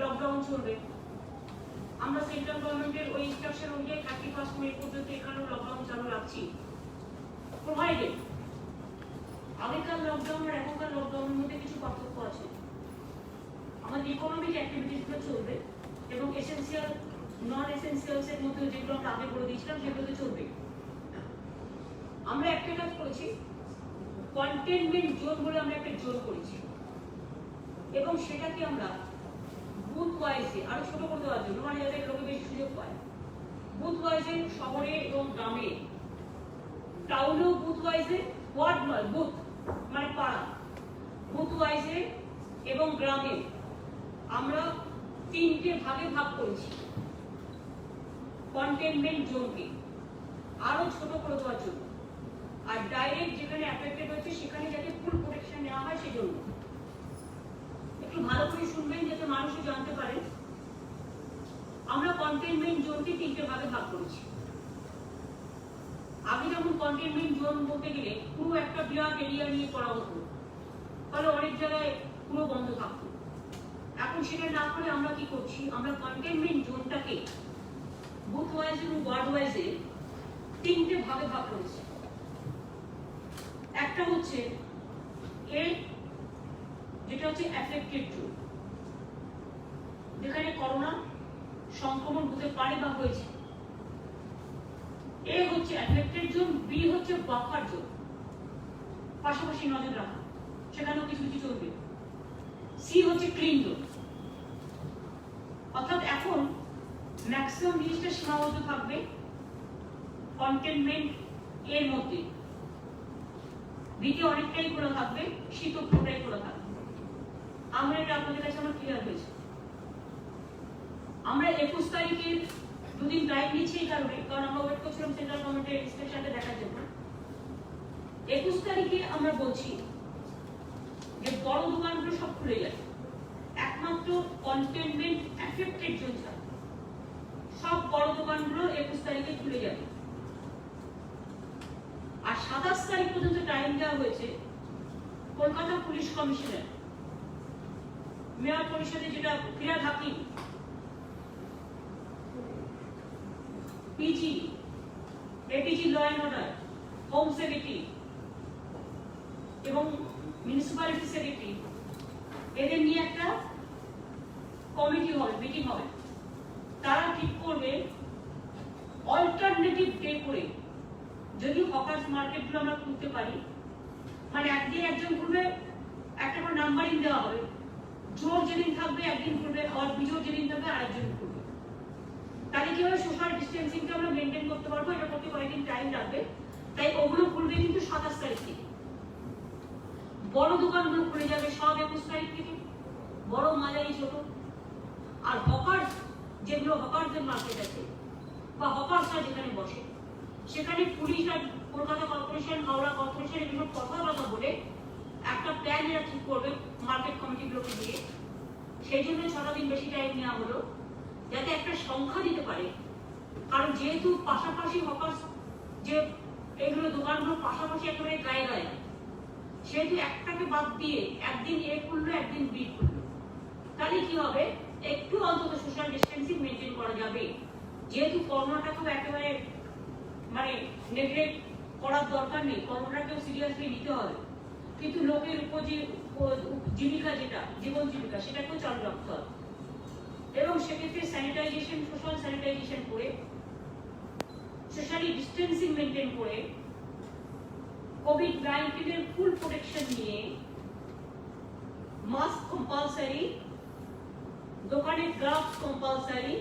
Lockdown চলবে। আমরা central গভর্নমেন্টের ওই ইনস্ট্রাকশন অনুযায়ী 31 মে পর্যন্ত এখানেও লকডাউন চালু রাখছি, প্রোভাইডেড। আগেকার লকডাউন আর এখনকার লকডাউনের মধ্যে কিছু পার্থক্য আছে। আমাদের ইকোনমিক অ্যাক্টিভিটিসগুলো চলবে এবং এসেন্সিয়াল নন এসেন্সিয়ালস এর মধ্যে যেগুলো আমরা আগে বলে দিয়েছিলাম সেগুলোতে চলবে। আমরা একটা কাজ করেছি, কন্টেনমেন্ট জোন বলে আমরা একটা জোন করেছি এবং সেটাকে আমরা বুথ ওয়াইজে আরো ছোট করে দেওয়ার জন্য, মানে যাতে লোকে বেশি সুযোগ পায়, বুথ ওয়াইজে শহরে এবং গ্রামে, টাউনেও বুথ ওয়াইজে, ওয়ার্ড নয় বুথ মানে পাড়া, বুথ ওয়াইজে এবং গ্রামে আমরা 3টে ভাগে ভাগ করেছি কন্টেনমেন্ট জোনকে আরো ছোট করে দেওয়ার জন্য। আর ডাইরেক্ট যেখানে অ্যাফেক্টেড হচ্ছে সেখানে যাতে ফুল প্রোটেকশন নেওয়া হয় সেজন্য। একটু ভালো করে শুনবেন যাতে মানুষও জানতে পারেন। আমরা কন্টেনমেন্ট জোনকে 3টে ভাগে ভাগ করেছি। আগে যেমন কন্টেনমেন্ট জোন বলতে গেলে পুরো একটা বিরাট এরিয়া নিয়ে করা হতো, তাহলে অনেক জায়গায় পুরো বন্ধ থাকতো। এখন সেটা না করে আমরা কি করছি, আমরা কন্টেনমেন্ট জোনটাকে বুথ ওয়াইজ এবং ওয়ার্ড ওয়াইজে 3টে ভাগে ভাগ করেছি। একটা হচ্ছে এর যেটা হচ্ছে অ্যাফেক্টেড জোন, যেখানে করোনা সংক্রমণ হতে পারে বা হয়েছে। এ হচ্ছে অ্যাফেক্টেড জোন। বি হচ্ছে বাফার জোন, পাশাপাশি নজর রাখা, সেখানেও কিছু কিছু চলবে। সি হচ্ছে ক্লিন জোন, অর্থাৎ এখন ম্যাক্সিমাম জিনিসটা সীমাবদ্ধ থাকবে কন্টেনমেন্ট এর মধ্যে। বিতে অনেকটাই খোলা থাকবে, শীত পুরোটাই খোলা থাকবে। আমরা এটা আপনাদের কাছে আমার ক্লিয়ার হয়েছে। আমরা 21 তারিখের দুদিন টাইম নিচ্ছি এই কারণে, কারণ আমরা ওয়েট করছিলাম সেন্ট্রাল গভর্নমেন্টের ইনস্ট্রাকশনটা দেখার জন্য। 21 তারিখে আমরা বলছি যে বড় দোকানগুলো সব খুলে যাবে, একমাত্র কন্টেনমেন্ট অ্যাফেক্টেড জোন ছাড়া সব বড় দোকানগুলো 21 তারিখে খুলে যাবে। আর 27 তারিখ পর্যন্ত টাইম দেওয়া হয়েছে কলকাতা পুলিশ কমিশনার, মেয়র পরিষদে যেটা Firhad Hakim, PG, APG law and order, home secretary এবং মিউনিসিপ্যালিটি সেক্রেটারি, এদের নিয়ে একটা কমিটি হবে, মিটিং হবে। তারা ঠিক করবে অল্টারনেটিভ ডে করে যদি হকার্স মার্কেটগুলো আমরা খুলতে পারি, মানে একদিন একজন খুলবে, একটা করে নাম্বারিং দেওয়া হবে, জোর যেদিন থাকবে একদিন খুলবে, আর বিজোর যেদিন থাকবে আরেকজন খুলবে। তাহলে কি হবে, সোশ্যাল ডিস্টেন্সিংটা আমরা মেনটেন করতে পারবো। এটা করতে কয়েকদিন টাইম লাগবে, তাই ওগুলো খুলবে কিন্তু 27 তারিখ থেকে। বড় দোকানগুলো খুলে যাবে সব 21 তারিখ থেকে, বড় মাঝারি ছোট। আর হকার্স যেগুলো হকারদের মার্কেট আছে বা হকার্সরা যেখানে বসে, সেখানে পুলিশ আর কলকাতা কর্পোরেশন, হাওড়া কর্পোরেশন এগুলো কথাবার্তা বলে একটা প্ল্যান এরা ঠিক করবে মার্কেট কমিটিগুলোকে দিয়ে। সেই জন্য 6টা দিন বেশি টাইম নেওয়া হলো, যাতে একটা সংখ্যা দিতে পারে। কারণ যেহেতু পাশাপাশি হকার্স যে এগুলো দোকানগুলো পাশাপাশি একেবারে গায়ে গায়ে, সেহেতু একটাকে বাদ দিয়ে একদিন এ খুললো একদিন বি খুললো, তাহলে কি হবে, একটু অন্তত সোশ্যাল ডিস্টেন্সিং মেনটেন করা যাবে। যেহেতু করোনাটাকেও একেবারে মানে নেগলেক্ট করার দরকার নেই, করোনাটাকেও সিরিয়াসলি নিতে হবে, কিন্তু লোকের উপর যে জীবিকা, যেটা জীবন জীবিকা, সেটাকেও চালু রাখতে হবে। এবং সেক্ষেত্রে স্যানিটাইজেশন, সোশ্যাল স্যানিটাইজেশন করে, সোশ্যালি ডিস্টেন্সিং মেনটেন করে, কোভিড-19 এর ফুল প্রোটেকশন নিয়ে মাস্ক কম্পালসারি, দোকানে গ্লাভস কম্পালসারি,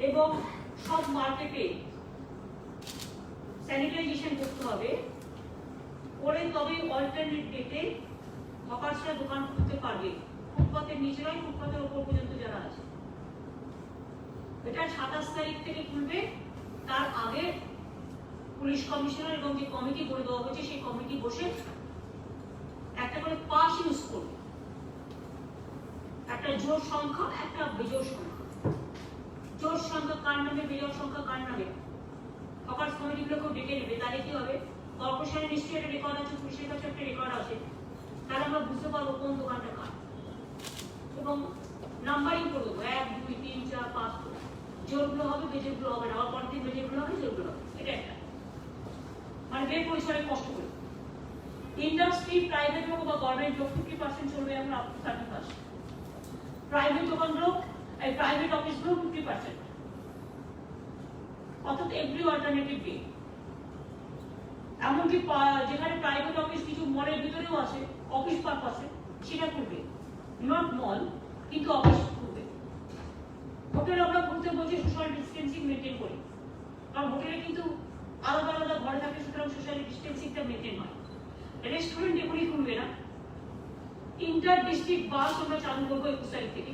এবং সব মার্কেটে স্যানিটাইজেশন করতে হবে, করে তবে অল্টারনেট ডেটে হকার্সরা দোকান খুলতে পারবে। ফুটপাতের নিচে নয়, ফুটপাতের ওপর পর্যন্ত যারা আছে। এটা 27 তারিখ থেকে খুলবে। তার আগে পুলিশ কমিশনার এবং যে কমিটি গড়ে দেওয়া হয়েছে সেই কমিটি বসে একটা করে পাস ইউজ করবে, একটা জোর সংখ্যা, একটা বিজোড় সংখ্যা। জোর সংখ্যা কার নামে, বিজোড় সংখ্যা কার নামে, হকার্স কমিটিগুলোকেও ডেকে নেবে। তাহলে কি হবে, কর্পোরেশনের নিশ্চয়ই একটা রেকর্ড আছে, পুলিশের কাছে একটা রেকর্ড আছে, তাহলে আমরা বুঝতে পারবো কোন দোকানটা কার। এবং নাম্বারিং করে দেবো 1 2 3 4 5 জোরগুলো হবে বেজেগুলো হবে না, আবার পরের দিন বেজেগুলো হবে জোরগুলো হবে, এটা একটা মানে বে পরিসরে কষ্ট করে। ইন্ডাস্ট্রি প্রাইভেট হোক বা গভর্নমেন্ট হোক 50% চলবে এখন আপ টু 30%। প্রাইভেট দোকানগুলো এই প্রাইভেট অফিসগুলো 50%, অর্থাৎ এভরি অল্টারনেটিভ বে। এমনকি যেখানে প্রাইভেট অফিস কিছু মলের ভিতরেও আছে অফিস পারপাসে, সেটা করবে, নট মল কিন্তু অফিস করবে। হোটেল আমরা খুলতে বলছি সোশ্যাল ডিস্টেন্সিং মেনটেন করি, কারণ হোটেলে কিন্তু আলাদা আলাদা ঘরে থাকে, সুতরাং সোশ্যাল ডিস্টেন্সিংটা মেনটেন হয়। রেস্টুরেন্ট এখনই খুলবে না। ইন্টার ডিস্ট্রিক্ট বাস আমরা চালু করবো 21 তারিখ থেকে,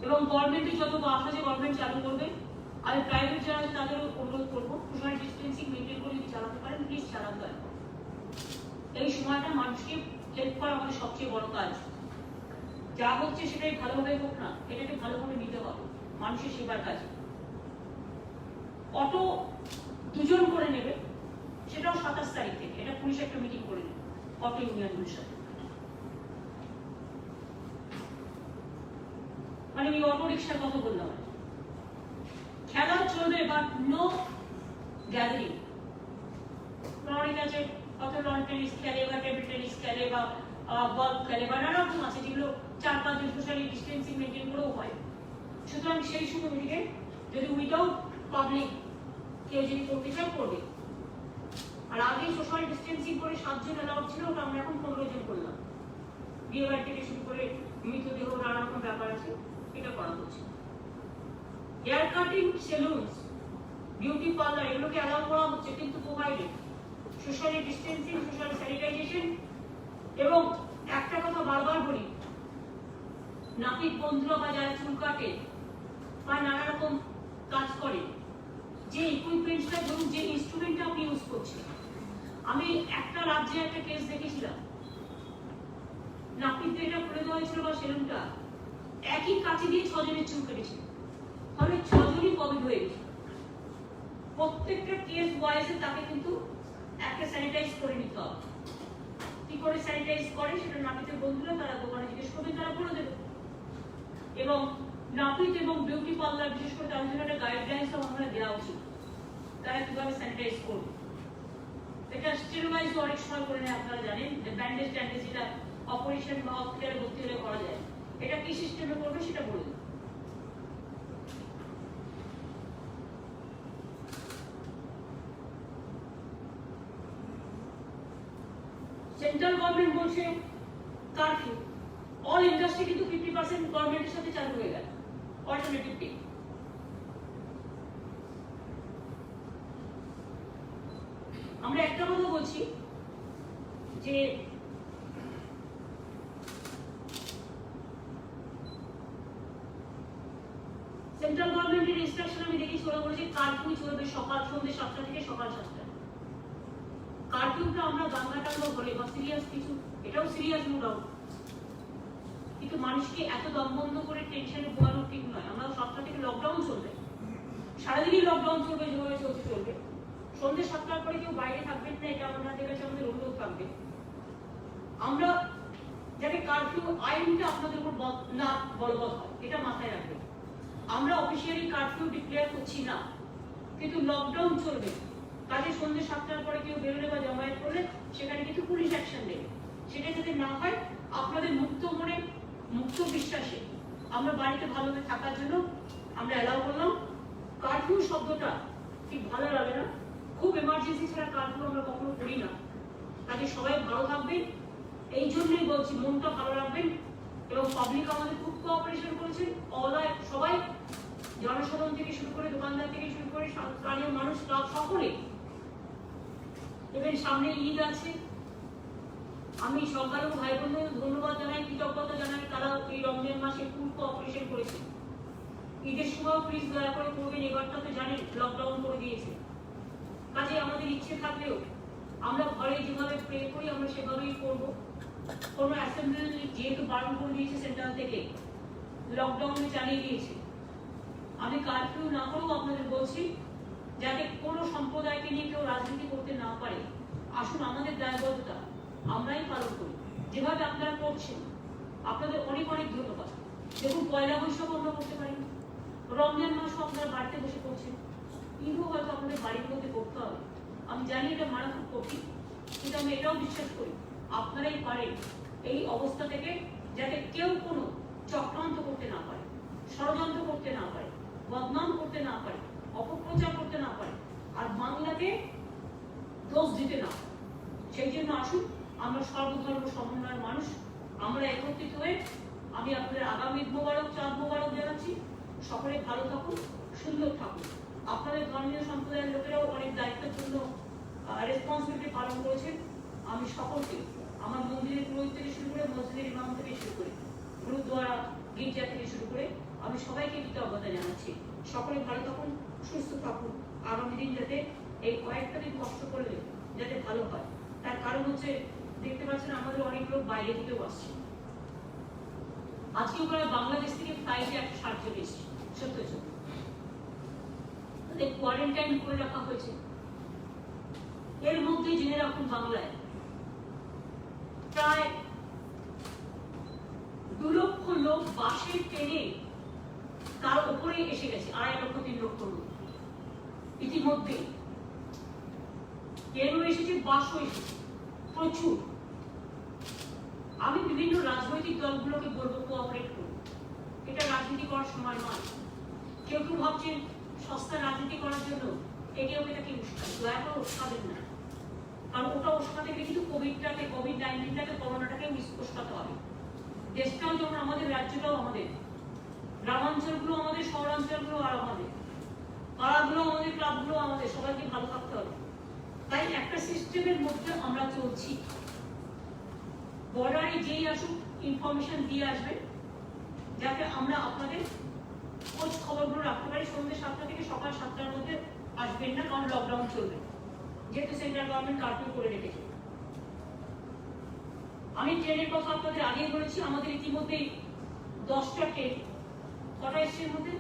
এবং গভর্নমেন্টের যত বাস আছে গভর্নমেন্ট চালু করবে। আর প্রাইভেট যারা আছে তাদেরও অনুরোধ করবো সোশ্যাল ডিস্টেন্সিং মেনটেন করে যদি চালাতে পারেন প্লিজ চালাতে হয়। এই সময়টা মানুষকে হেল্প করা আমাদের সবচেয়ে বড় কাজ। যা হচ্ছে সেটাই ভালোভাবে হোক না, এটাকে ভালোভাবে নিতে হবে মানুষের সেবার কাজে। অটো 2 জন করে নেবে, সেটাও 27 তারিখ থেকে, এটা পুলিশ একটা মিটিং করে নেবে অটো ইউনিয়নগুলোর সাথে। মানে আমি অটো রিক্সার কথা বললাম, খেলা চলবে বাট নো গ্যাদারিং। অনেক আছে কত লন টেনিস খেলে বা টেবিল টেনিস খেলে বা বল খেলে বা নানা রকম আছে যেগুলো 4-5 জন সোশ্যালি ডিস্টেন্সিং মেনটেন করেও হয়। সুতরাং সেই সময়টিকে যদি উইদাউট পাবলিক কেউ যদি করতে চায় করবে। আর আগে সোশ্যাল ডিস্টেন্সিং করে 7 জন অ্যালাউড ছিল, ওটা আমরা এখন 15 জন করলাম। বিয়ে বাড়ি থেকে শুরু করে মৃতদেহ নানা রকম ব্যাপার আছে, এটা করা হচ্ছে। হেয়ার কাটিং, সেলুনস, বিউটি পার্লার এগুলোকে অ্যালাউ করা হচ্ছে, কিন্তু provided socially distancing, social sanitisation. এবং একটা কথা বারবার বলি, নাপিত বন্ধুরা বা যারা চুল কাটে বা নানা রকম কাজ করে, যে ইকুইপমেন্টসটা ধরুন যে ইনস্ট্রুমেন্টটা আপনি ইউজ করছেন। আমি একটা রাজ্যে একটা কেস দেখেছিলাম, নাপিতদের এটা খুলে দেওয়া হয়েছিল বা সেলুনটা একই কাঁচি দিয়ে 6 জনের চুল কেটেছিল, ফলে 6 জনই কোভিড হয়ে গেছে। প্রত্যেকটা কেস ওয়াইজে তাকে কিন্তু একটা স্যানিটাইজ করে নিতে হবে। কি করে স্যানিটাইজ করে সেটা নাপিতের বন্ধুরা তারা দোকানে জিজ্ঞেস করবেন, তারা বলে দেবে। এবং নাপিত এবং বিউটি পার্লার বিশেষ করে তাদের জন্য একটা গাইডলাইন্স আমাদের দেওয়া উচিত, তারা কিভাবে স্যানিটাইজ করবে। এটা স্টেরিলাইজ অনেক সময় করে নেয়, আপনারা জানেন যে ব্যান্ডেজ ট্যান্ডেজ যেটা অপারেশন বা হসপিটালে ভর্তি হলে করা যায়, এটা কি সিস্টেমে করবে সেটা বলে দেবে। সেন্ট্রাল গভর্নমেন্ট বলছে কারফিউ, অল ইন্ডাস্ট্রি কিন্তু 50% গভর্নমেন্টের সাথে চালু হয়ে গেল অল্টারনেটিভ পে। আমরা একটা কথা বলছি যে সেন্ট্রাল গভর্নমেন্টের ইনস্ট্রাকশন আমি দেখেছি, ওরা বলেছে কারফিউ চলবে সকাল সন্ধ্যে 7টা থেকে সকাল 7টা। কারফিউটা আমরা দাঙ্গা টাঙ্গা বলে বা সিরিয়াস কিছু, এটাও সিরিয়াস নো ডাউট, কিন্তু মানুষকে এত দম বন্ধ করে টেনশনে পোয়ানো ঠিক নয়। আমরা 7টা থেকে লকডাউন চলবে, সারাদিনই লকডাউন চলবে, যেভাবে চলছে চলবে। সন্ধ্যে 7টার পরে কেউ বাইরে থাকবেন না, এটা আমাদের কাছে আমাদের অনুরোধ থাকবে। আমরা যাতে কারফিউ আইনটা আপনাদের উপর না বলবৎ হয়, এটা মাথায় রাখবেন। আমরা অফিসিয়ালি কারফিউ ডিক্লেয়ার করছি না, কিন্তু লকডাউন চলবে। কাজে সন্ধ্যে 7টার পরে কেউ বেরোলে বা জমায়েত করলে সেখানে কিন্তু পুলিশ অ্যাকশন নেবে। সেটা যাতে না হয়, আপনাদের মুক্ত মনে মুক্ত বিশ্বাসে আমরা বাড়িতে ভালোভাবে থাকার জন্য আমরা অ্যালাউ করলাম। কারফিউ শব্দটা ঠিক ভালো লাগে না, খুব এমার্জেন্সি ছাড়া কারফিউ আমরা কখনো করি না। কাজে সবাই ভালো থাকবেন, এই জন্যই বলছি মনটা ভালো রাখবেন। এবং পাবলিক আমাদের খুব কোঅপারেশন করেছেন, সবাই জনসাধারণ থেকে শুরু করে দোকানদার থেকে শুরু করে স্থানীয় মানুষ সকলে। এবার সামনে ঈদ আছে, আমি সরকার ও ভাই বোনদের ধন্যবাদ জানাই, কৃতজ্ঞতা জানাই, তারা এই রমজান মাসে খুব কোঅপারেশন করেছে। ঈদের সময় প্লিজ দয়া করে করবেন, এবারটা তো জানেন লকডাউন করে দিয়েছে। কাজে আমাদের ইচ্ছে থাকলেও আমরা ঘরে যেভাবে প্রে করি আমরা সেভাবেই করবো। কোনো অ্যাসেম্বলি যেহেতু বারণ করে দিয়েছে সেন্ট্রাল থেকে, লকডাউনে চালিয়ে দিয়েছে, আমি কারফিউ না করেও আপনাদের বলছি যাতে কোনো সম্প্রদায়কে নিয়ে কেউ রাজনীতি করতে না পারে। আসুন আমাদের দায়বদ্ধতা আমরাই পালন করি, যেভাবে আপনারা করছেন আপনাদের অনেক অনেক ধন্যবাদ। দেখুন, পয়লা বৈশাখ আমরা করতে পারি, রমজান মাস আপনারা বাড়িতে বসে করছেন, ঈদও হয়তো আপনাদের বাড়ির মধ্যে করতে হবে। আমি জানি এটা মানা খুব কঠিন, কিন্তু আমি এটাও বিশ্বাস করি আপনারাই পারেন এই অবস্থা থেকে যাতে কেউ কোনো চক্রান্ত করতে না পারে, ষড়যন্ত্র করতে না পারে, বদনাম করতে না পারে, অপপ্রচার করতে না পারে, আর বাংলাকে দোষ দিতে না পারে। সেই জন্য আসুন, আমরা সর্বধর্ম সমন্বয়ের মানুষ, আমরা একত্রিত হয়ে আমি আপনাদের আগামী ঈদ মোবারক, চাঁদ মোবারক জানাচ্ছি। সকলে ভালো থাকুন, সুন্দর থাকুন। আপনাদের ধর্মীয় সম্প্রদায়ের লোকেরাও অনেক দায়িত্বপূর্ণ রেসপন্সিবিলিটি পালন করেছেন। আমি সকলকে আমার মন্দিরের পুরোহিত থেকে শুরু করে, মসজিদের ইমাম থেকে শুরু করে, গুরুদ্বারা, গির্জা থেকে শুরু করে আমি সবাইকে কৃতজ্ঞতা জানাচ্ছি। সকলে ভালো থাকুন, সুস্থ থাকুন। আগামী দিন যাতে এই কয়েকটা দিন কষ্ট করলে যাতে ভালো হয়, তার কারণ হচ্ছে দেখতে পাচ্ছেন আমাদের অনেক লোক বাইরে থেকেও আসছে। আজকে প্রায় বাংলাদেশ থেকে ফ্লাইটে 160 জন এসছে, সত্য সত্য তাদের কোয়ারেন্টাইন করে রাখা হয়েছে। এর মধ্যে জেনে রাখুন, বাংলায় প্রায় 2 লক্ষ লোক বাসে, ট্রেনে তার উপরে এসে গেছে, 2.5 লক্ষ 3 লক্ষ লোক ইতিমধ্যে। ট্রেনও এসেছে, বাসও এসেছে, প্রচুর। আমি বিভিন্ন রাজনৈতিক দলগুলোকে বলবো, কোঅপারেট করুন। এটা রাজনীতি করার সময় নয়। কেউ কেউ ভাবছেন সস্তা রাজনীতি করার জন্য একে ওকে উস্কান, দয়া করে উস্কাবেন না। কারণ ওটা উস্কাতে গেলে কিন্তু কোভিড-19টাকে, করোনাটাকে উস্কাতে হবে। দেশটাও যেমন আমাদের, রাজ্যটাও আমাদের, গ্রামাঞ্চলগুলো আমাদের, শহরাঞ্চলগুলো আর আমাদের, পাড়াগুলো আমাদের, ক্লাবগুলো আমাদের, সবাইকে ভালো থাকতে হবে। তাই একটা সিস্টেমের মধ্যে আমরা চলছি। বর্ডারে যেই আসুক ইনফরমেশন দিয়ে আসবেন, যাতে আমরা আপনাদের খোঁজ খবরগুলো রাখতে পারি। সন্ধ্যে 7টা থেকে সকাল 7টার মধ্যে আসবেন না, কারণ লকডাউন চলবে, যেহেতু সেন্ট্রাল গভর্নমেন্ট কারফিউ করে রেখেছে। আমি ট্রেনের কথা আপনাদের আগেই বলেছি, আমাদের ইতিমধ্যেই 10টা ট্রেন, কটা এসছে এর মধ্যে?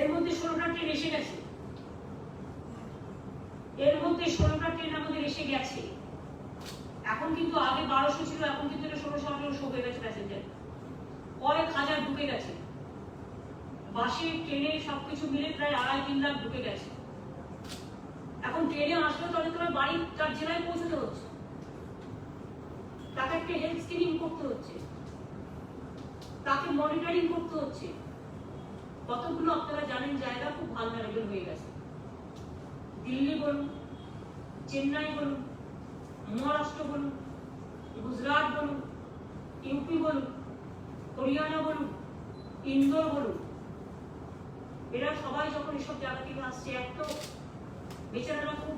এর মধ্যে 16টা ট্রেন এসে গেছে। এর মধ্যে 16টা ট্রেন আমাদের এসে গেছে। এখন কিন্তু আগে 1200 ছিল, এখন কিন্তু এটা 1600 হয়ে গেছে প্যাসেঞ্জার। কয়েক হাজার ঢুকে গেছে, বাসে, ট্রেনে সবকিছু মিলে প্রায় 2.5-3 লাখ ঢুকে গেছে। এখন ট্রেনে আসলে তাহলে তোমার বাড়ি তার জেলায় পৌঁছতে হচ্ছে, তাকে একটা হেলথ স্ক্রিনিং করতে হচ্ছে, তাকে মনিটরিং করতে হচ্ছে। কতগুলো আপনারা জানেন জায়গা খুব ভালনারেবল হয়ে গেছে। দিল্লি বলুন, চেন্নাই বলুন, মহারাষ্ট্র বলুন, গুজরাট বলুন, ইউপি বলুন, হরিয়ানা বলুন, ইন্দোর বলুন, এরা সবাই যখন এসব জায়গা থেকে আসছে, একটাও বেচারারা খুব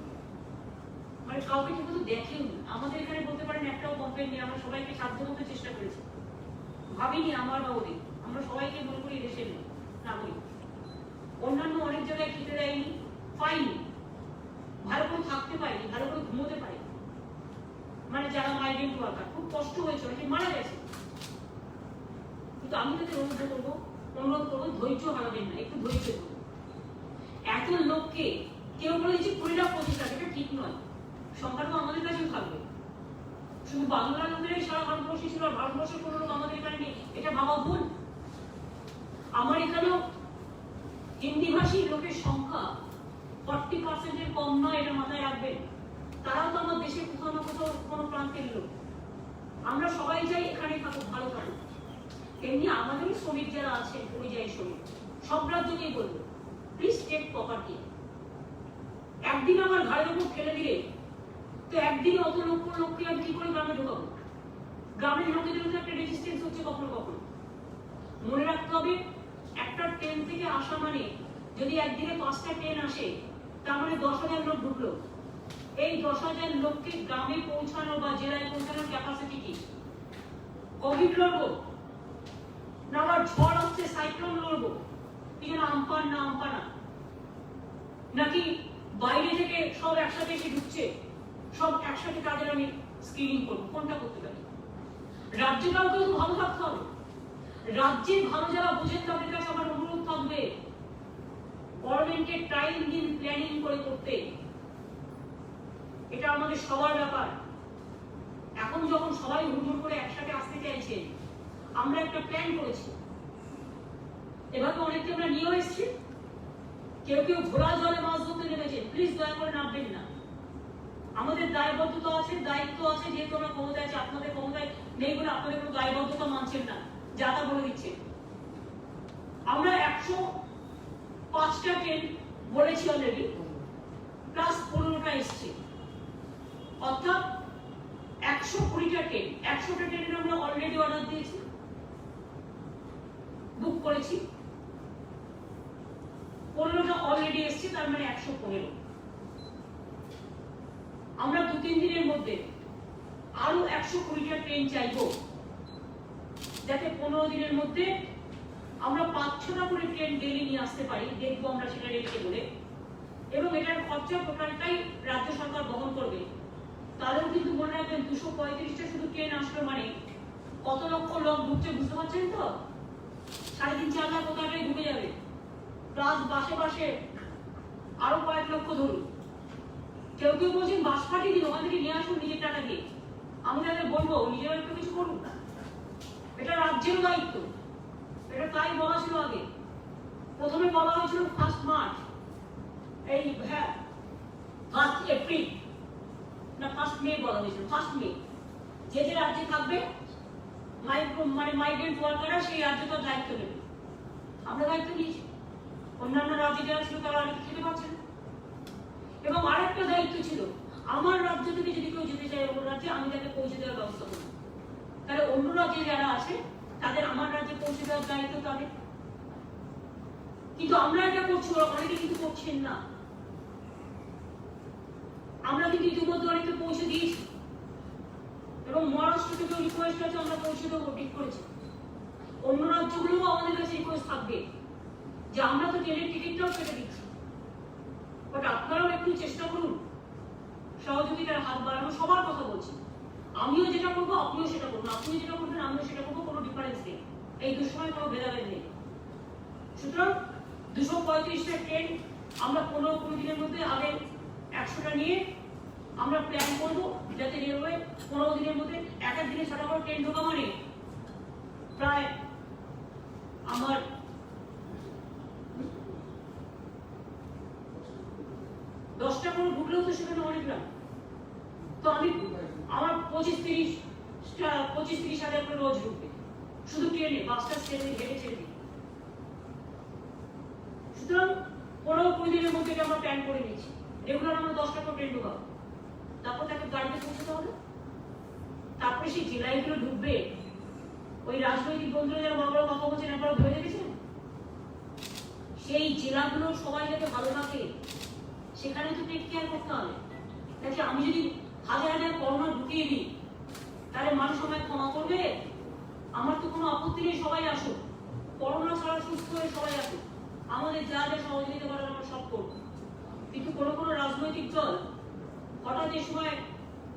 মানে কাউকে কিন্তু দেখেও নি। আমাদের এখানে বলতে পারেন একটাও কমপ্লেন নেই, আমরা সবাইকে সাধ্য মতো চেষ্টা করেছি। ভাবিনি আমার বা ওদের, আমরা সবাইকে মনে করি দেশের নাগরিক। অন্যান্য অনেক জায়গায় খেতে দেয়নি, পাইনি, ভালো করে থাকতে পারিনি, ভালো করে ঘুমোতে পারিনি। মানে যারা মাইগ্রেন্ট ওয়ার্কার, খুব কষ্ট হয়েছে, অনেকে মারা গেছে। কিন্তু আমি তাদের অনুরোধ করবো ধৈর্য হারাবেন না, একটু ধৈর্য করুন। এত লোককে কেউ বলে যে 20 লাখ 25 লাখ, এটা ঠিক নয়। সংখ্যা তো আমাদের কাছেও থাকবে। শুধু বাংলার লোকেরাই সারা ভারতবর্ষে ছিল, আর ভারতবর্ষের কোনো লোক আমাদের এখানে নেই, এটা ভাবা ভুল। আমার এখানেও হিন্দিভাষী লোকের সংখ্যা 40% কম নয়, এটা মাথায় রাখবেন। তারাও তো আমার দেশের কোথাও না কোথাও কোনো প্রান্তের লোক। আমরা সবাই চাই এখানে থাকুক, ভালো থাকুক। এমনি আমাদের শ্রমিক যারা আছেন, পরিযায়ী শ্রমিক, সব রাজ্যকেই বলবো, প্লিজ টেক প্রপার কেয়ার। একদিন আমার ঘাড়ের উপর ফেলে দিলে তো একদিনে অত লোককে আমি কি করে গ্রামে ঢোকাবো? গ্রামের লোকেদের মধ্যে একটা রেজিস্ট্যান্স হচ্ছে কখনো কখনো। মনে রাখতে হবে, একটা ট্রেন থেকে আসা মানে যদি একদিনে 5টা ট্রেন আসে, তার মানে 10,000 লোক ঢুকলো। এই 10,000 লোককে গ্রামে পৌঁছানো বা জেলায় পৌঁছানোর ক্যাপাসিটি কি? কোভিড লড়বো না আবার ঝড় আসছে, সাইক্লোন লড়বো, কি যেন আমপান না আমপানা, নাকি বাইরে থেকে সব একসাথে এসে ঢুকছে, সব একসাথে তাদের আমি স্ক্রিনিং করবো? কোনটা করতে পারি? রাজ্যটাও তো ভালো থাকতে হবে। রাজ্যের ভালো যারা বোঝেন তাদের কাছে আমার অনুরোধ থাকবে, গভর্নমেন্টের টাইম দিন প্ল্যানিং করে করতে। এটা আমাদের সবার ব্যাপার। এখন যখন সবাই হুড়মুড় করে একসাথে আসতে চাইছে, আমরা একটা প্ল্যান করেছি, এভাবে অনেককে আমরা নিয়েও এসেছি। কেউ কেউ ঘোড়া জলে মাছ ধরতে নেমেছে, প্লিজ দয়া করে নামবেন না। আমাদের দায়বদ্ধতা আছে, দায়িত্ব আছে, যেহেতু আমরা ক্ষমতায় আছে, আপনাদের ক্ষমতায় নেই বলে আপনাদের কোনো দায়বদ্ধতা মানছেন না, যা তা বলে দিচ্ছে। আমরা 105টা ট্রেন বলেছি অলরেডি, প্লাস 15টা এসছে, অর্থাৎ 120টা ট্রেন। 100টা ট্রেনের আমরা অলরেডি অর্ডার দিয়েছি, বুক করেছি, 15টা অলরেডি এসছে, তার মানে 115। আমরা 2-3 দিনের মধ্যে আরো 120টা ট্রেন চাইবো, যাতে 15 দিনের মধ্যে আমরা 5-6টা করে ট্রেন ডেলি নিয়ে আসতে পারি। দেখবো আমরা সেটা রেলকে বলে, এবং এটার খরচা টোটালটাই রাজ্য সরকার বহন করবে। তাহলেও কিন্তু মনে রাখবেন, 235টা শুধু ট্রেন আসবে মানে কত লক্ষ লোক ঢুকছে বুঝতে পারছেন তো? 3.5-4 লাখ কোথায় ঢুকে যাবে, প্লাস বাসে বাসে আরো কয়েক লক্ষ ধরুন। কেউ কেউ বলছেন বাস পাঠিয়ে দিন, ওখান থেকে নিয়ে আসুন নিজের টাকা দিয়ে। আমি তাদের বলবো নিজেরা একটু কিছু করুন, এটা রাজ্যের দায়িত্ব। এটা তাই বলা ছিল আগে, প্রথমে বলা হয়েছিল 1 মার্চ, এই হ্যাঁ 1 এপ্রিল না 1 মে বলা হয়েছিল, 1 মে। যে যে রাজ্যে থাকবে মাইগ্রেন্ট ওয়ার্কাররা সেই রাজ্য তার দায়িত্ব নেবে। আমরা দায়িত্ব নিয়েছি, অন্যান্য রাজ্যে যারা ছিল তারা অনেক খেতে পারছে না। এবং আরেকটা দায়িত্ব ছিল, আমার রাজ্য থেকে যদি কেউ যেতে চায় অন্য রাজ্যে, আমি তাকে পৌঁছে দেওয়ার ব্যবস্থা করব। তাহলে অন্য রাজ্যে যারা আছে তাদের আমার রাজ্যে পৌঁছে দেওয়ার দায়িত্ব তাদের। কিন্তু আমরা এটা করছি, অনেকে কিন্তু করছেন না। আমরা কিন্তু ইতিমধ্যে অনেকে পৌঁছে দিয়েছি, এবং মহারাষ্ট্র থেকে রিকোয়েস্ট আছে, আমরা পৌঁছে দেবো, ঠিক করেছি। অন্য রাজ্যগুলোও আমাদের কাছে রিকোয়েস্ট থাকবে যে আমরা তো ট্রেনের টিকিটটাও কেটে দিচ্ছি, বাট আপনারাও একটু চেষ্টা করুন, সহযোগিতার হাত বাড়ানো। সবার কথা বলছি, আমিও যেটা করবো আপনিও সেটা করুন, আপনিও যেটা করবেন আমিও সেটা করবো, কোনো ডিফারেন্স নেই, এই দুসময় কোনো ভেদাভেদ নেই। সুতরাং 235টা ট্রেন আমরা 15 দিনের মধ্যে আগে 100টা নিয়ে আমরা প্ল্যান করবো, যাতে রেলওয়ে 15 দিনের মধ্যে এক দিনে 6টা করে ট্রেন ঢোকা মানে প্রায় আমার 10টা করে ঢুকলেও তো সেখানে অনেক লাভ। তো আমি আমার 25-30 হাজার করে রোজ ঢুকবে শুধু ট্রেনে, বাসটা স্টেশনে হেঁটে ছেড়ে দিই। সুতরাং 15-20 দিনের মধ্যে আমরা প্ল্যান করে নিয়েছি, রেগুলার আমরা 10টা করে ট্রেন ঢোকাবো। তারপর তাকে গাড়িতে পৌঁছতে হবে, তারপরে সেই জেলাগুলো ঢুকবে। ওই রাজনৈতিক বন্ধুরা যারা বড় বড় কথা বলছেন, একবার ভেবে দেখেছেন সেই জেলাগুলো সবাই যাতে ভালো থাকে, সেখানে তো টেক কেয়ার করতে হবে। দেখি আমি যদি হাজার হাজার করোনা ঢুকিয়ে দিই, তাহলে মানুষ আমায় ক্ষমা করবে? আমার তো কোনো আপত্তি নেই, সবাই আসুক, করোনা ছাড়া সুস্থ হয়ে সবাই আসুক, আমাদের যা যা সহযোগিতা করার আমরা সব করবো। কিন্তু কোনো কোনো রাজনৈতিক দল হঠাৎ এই সময়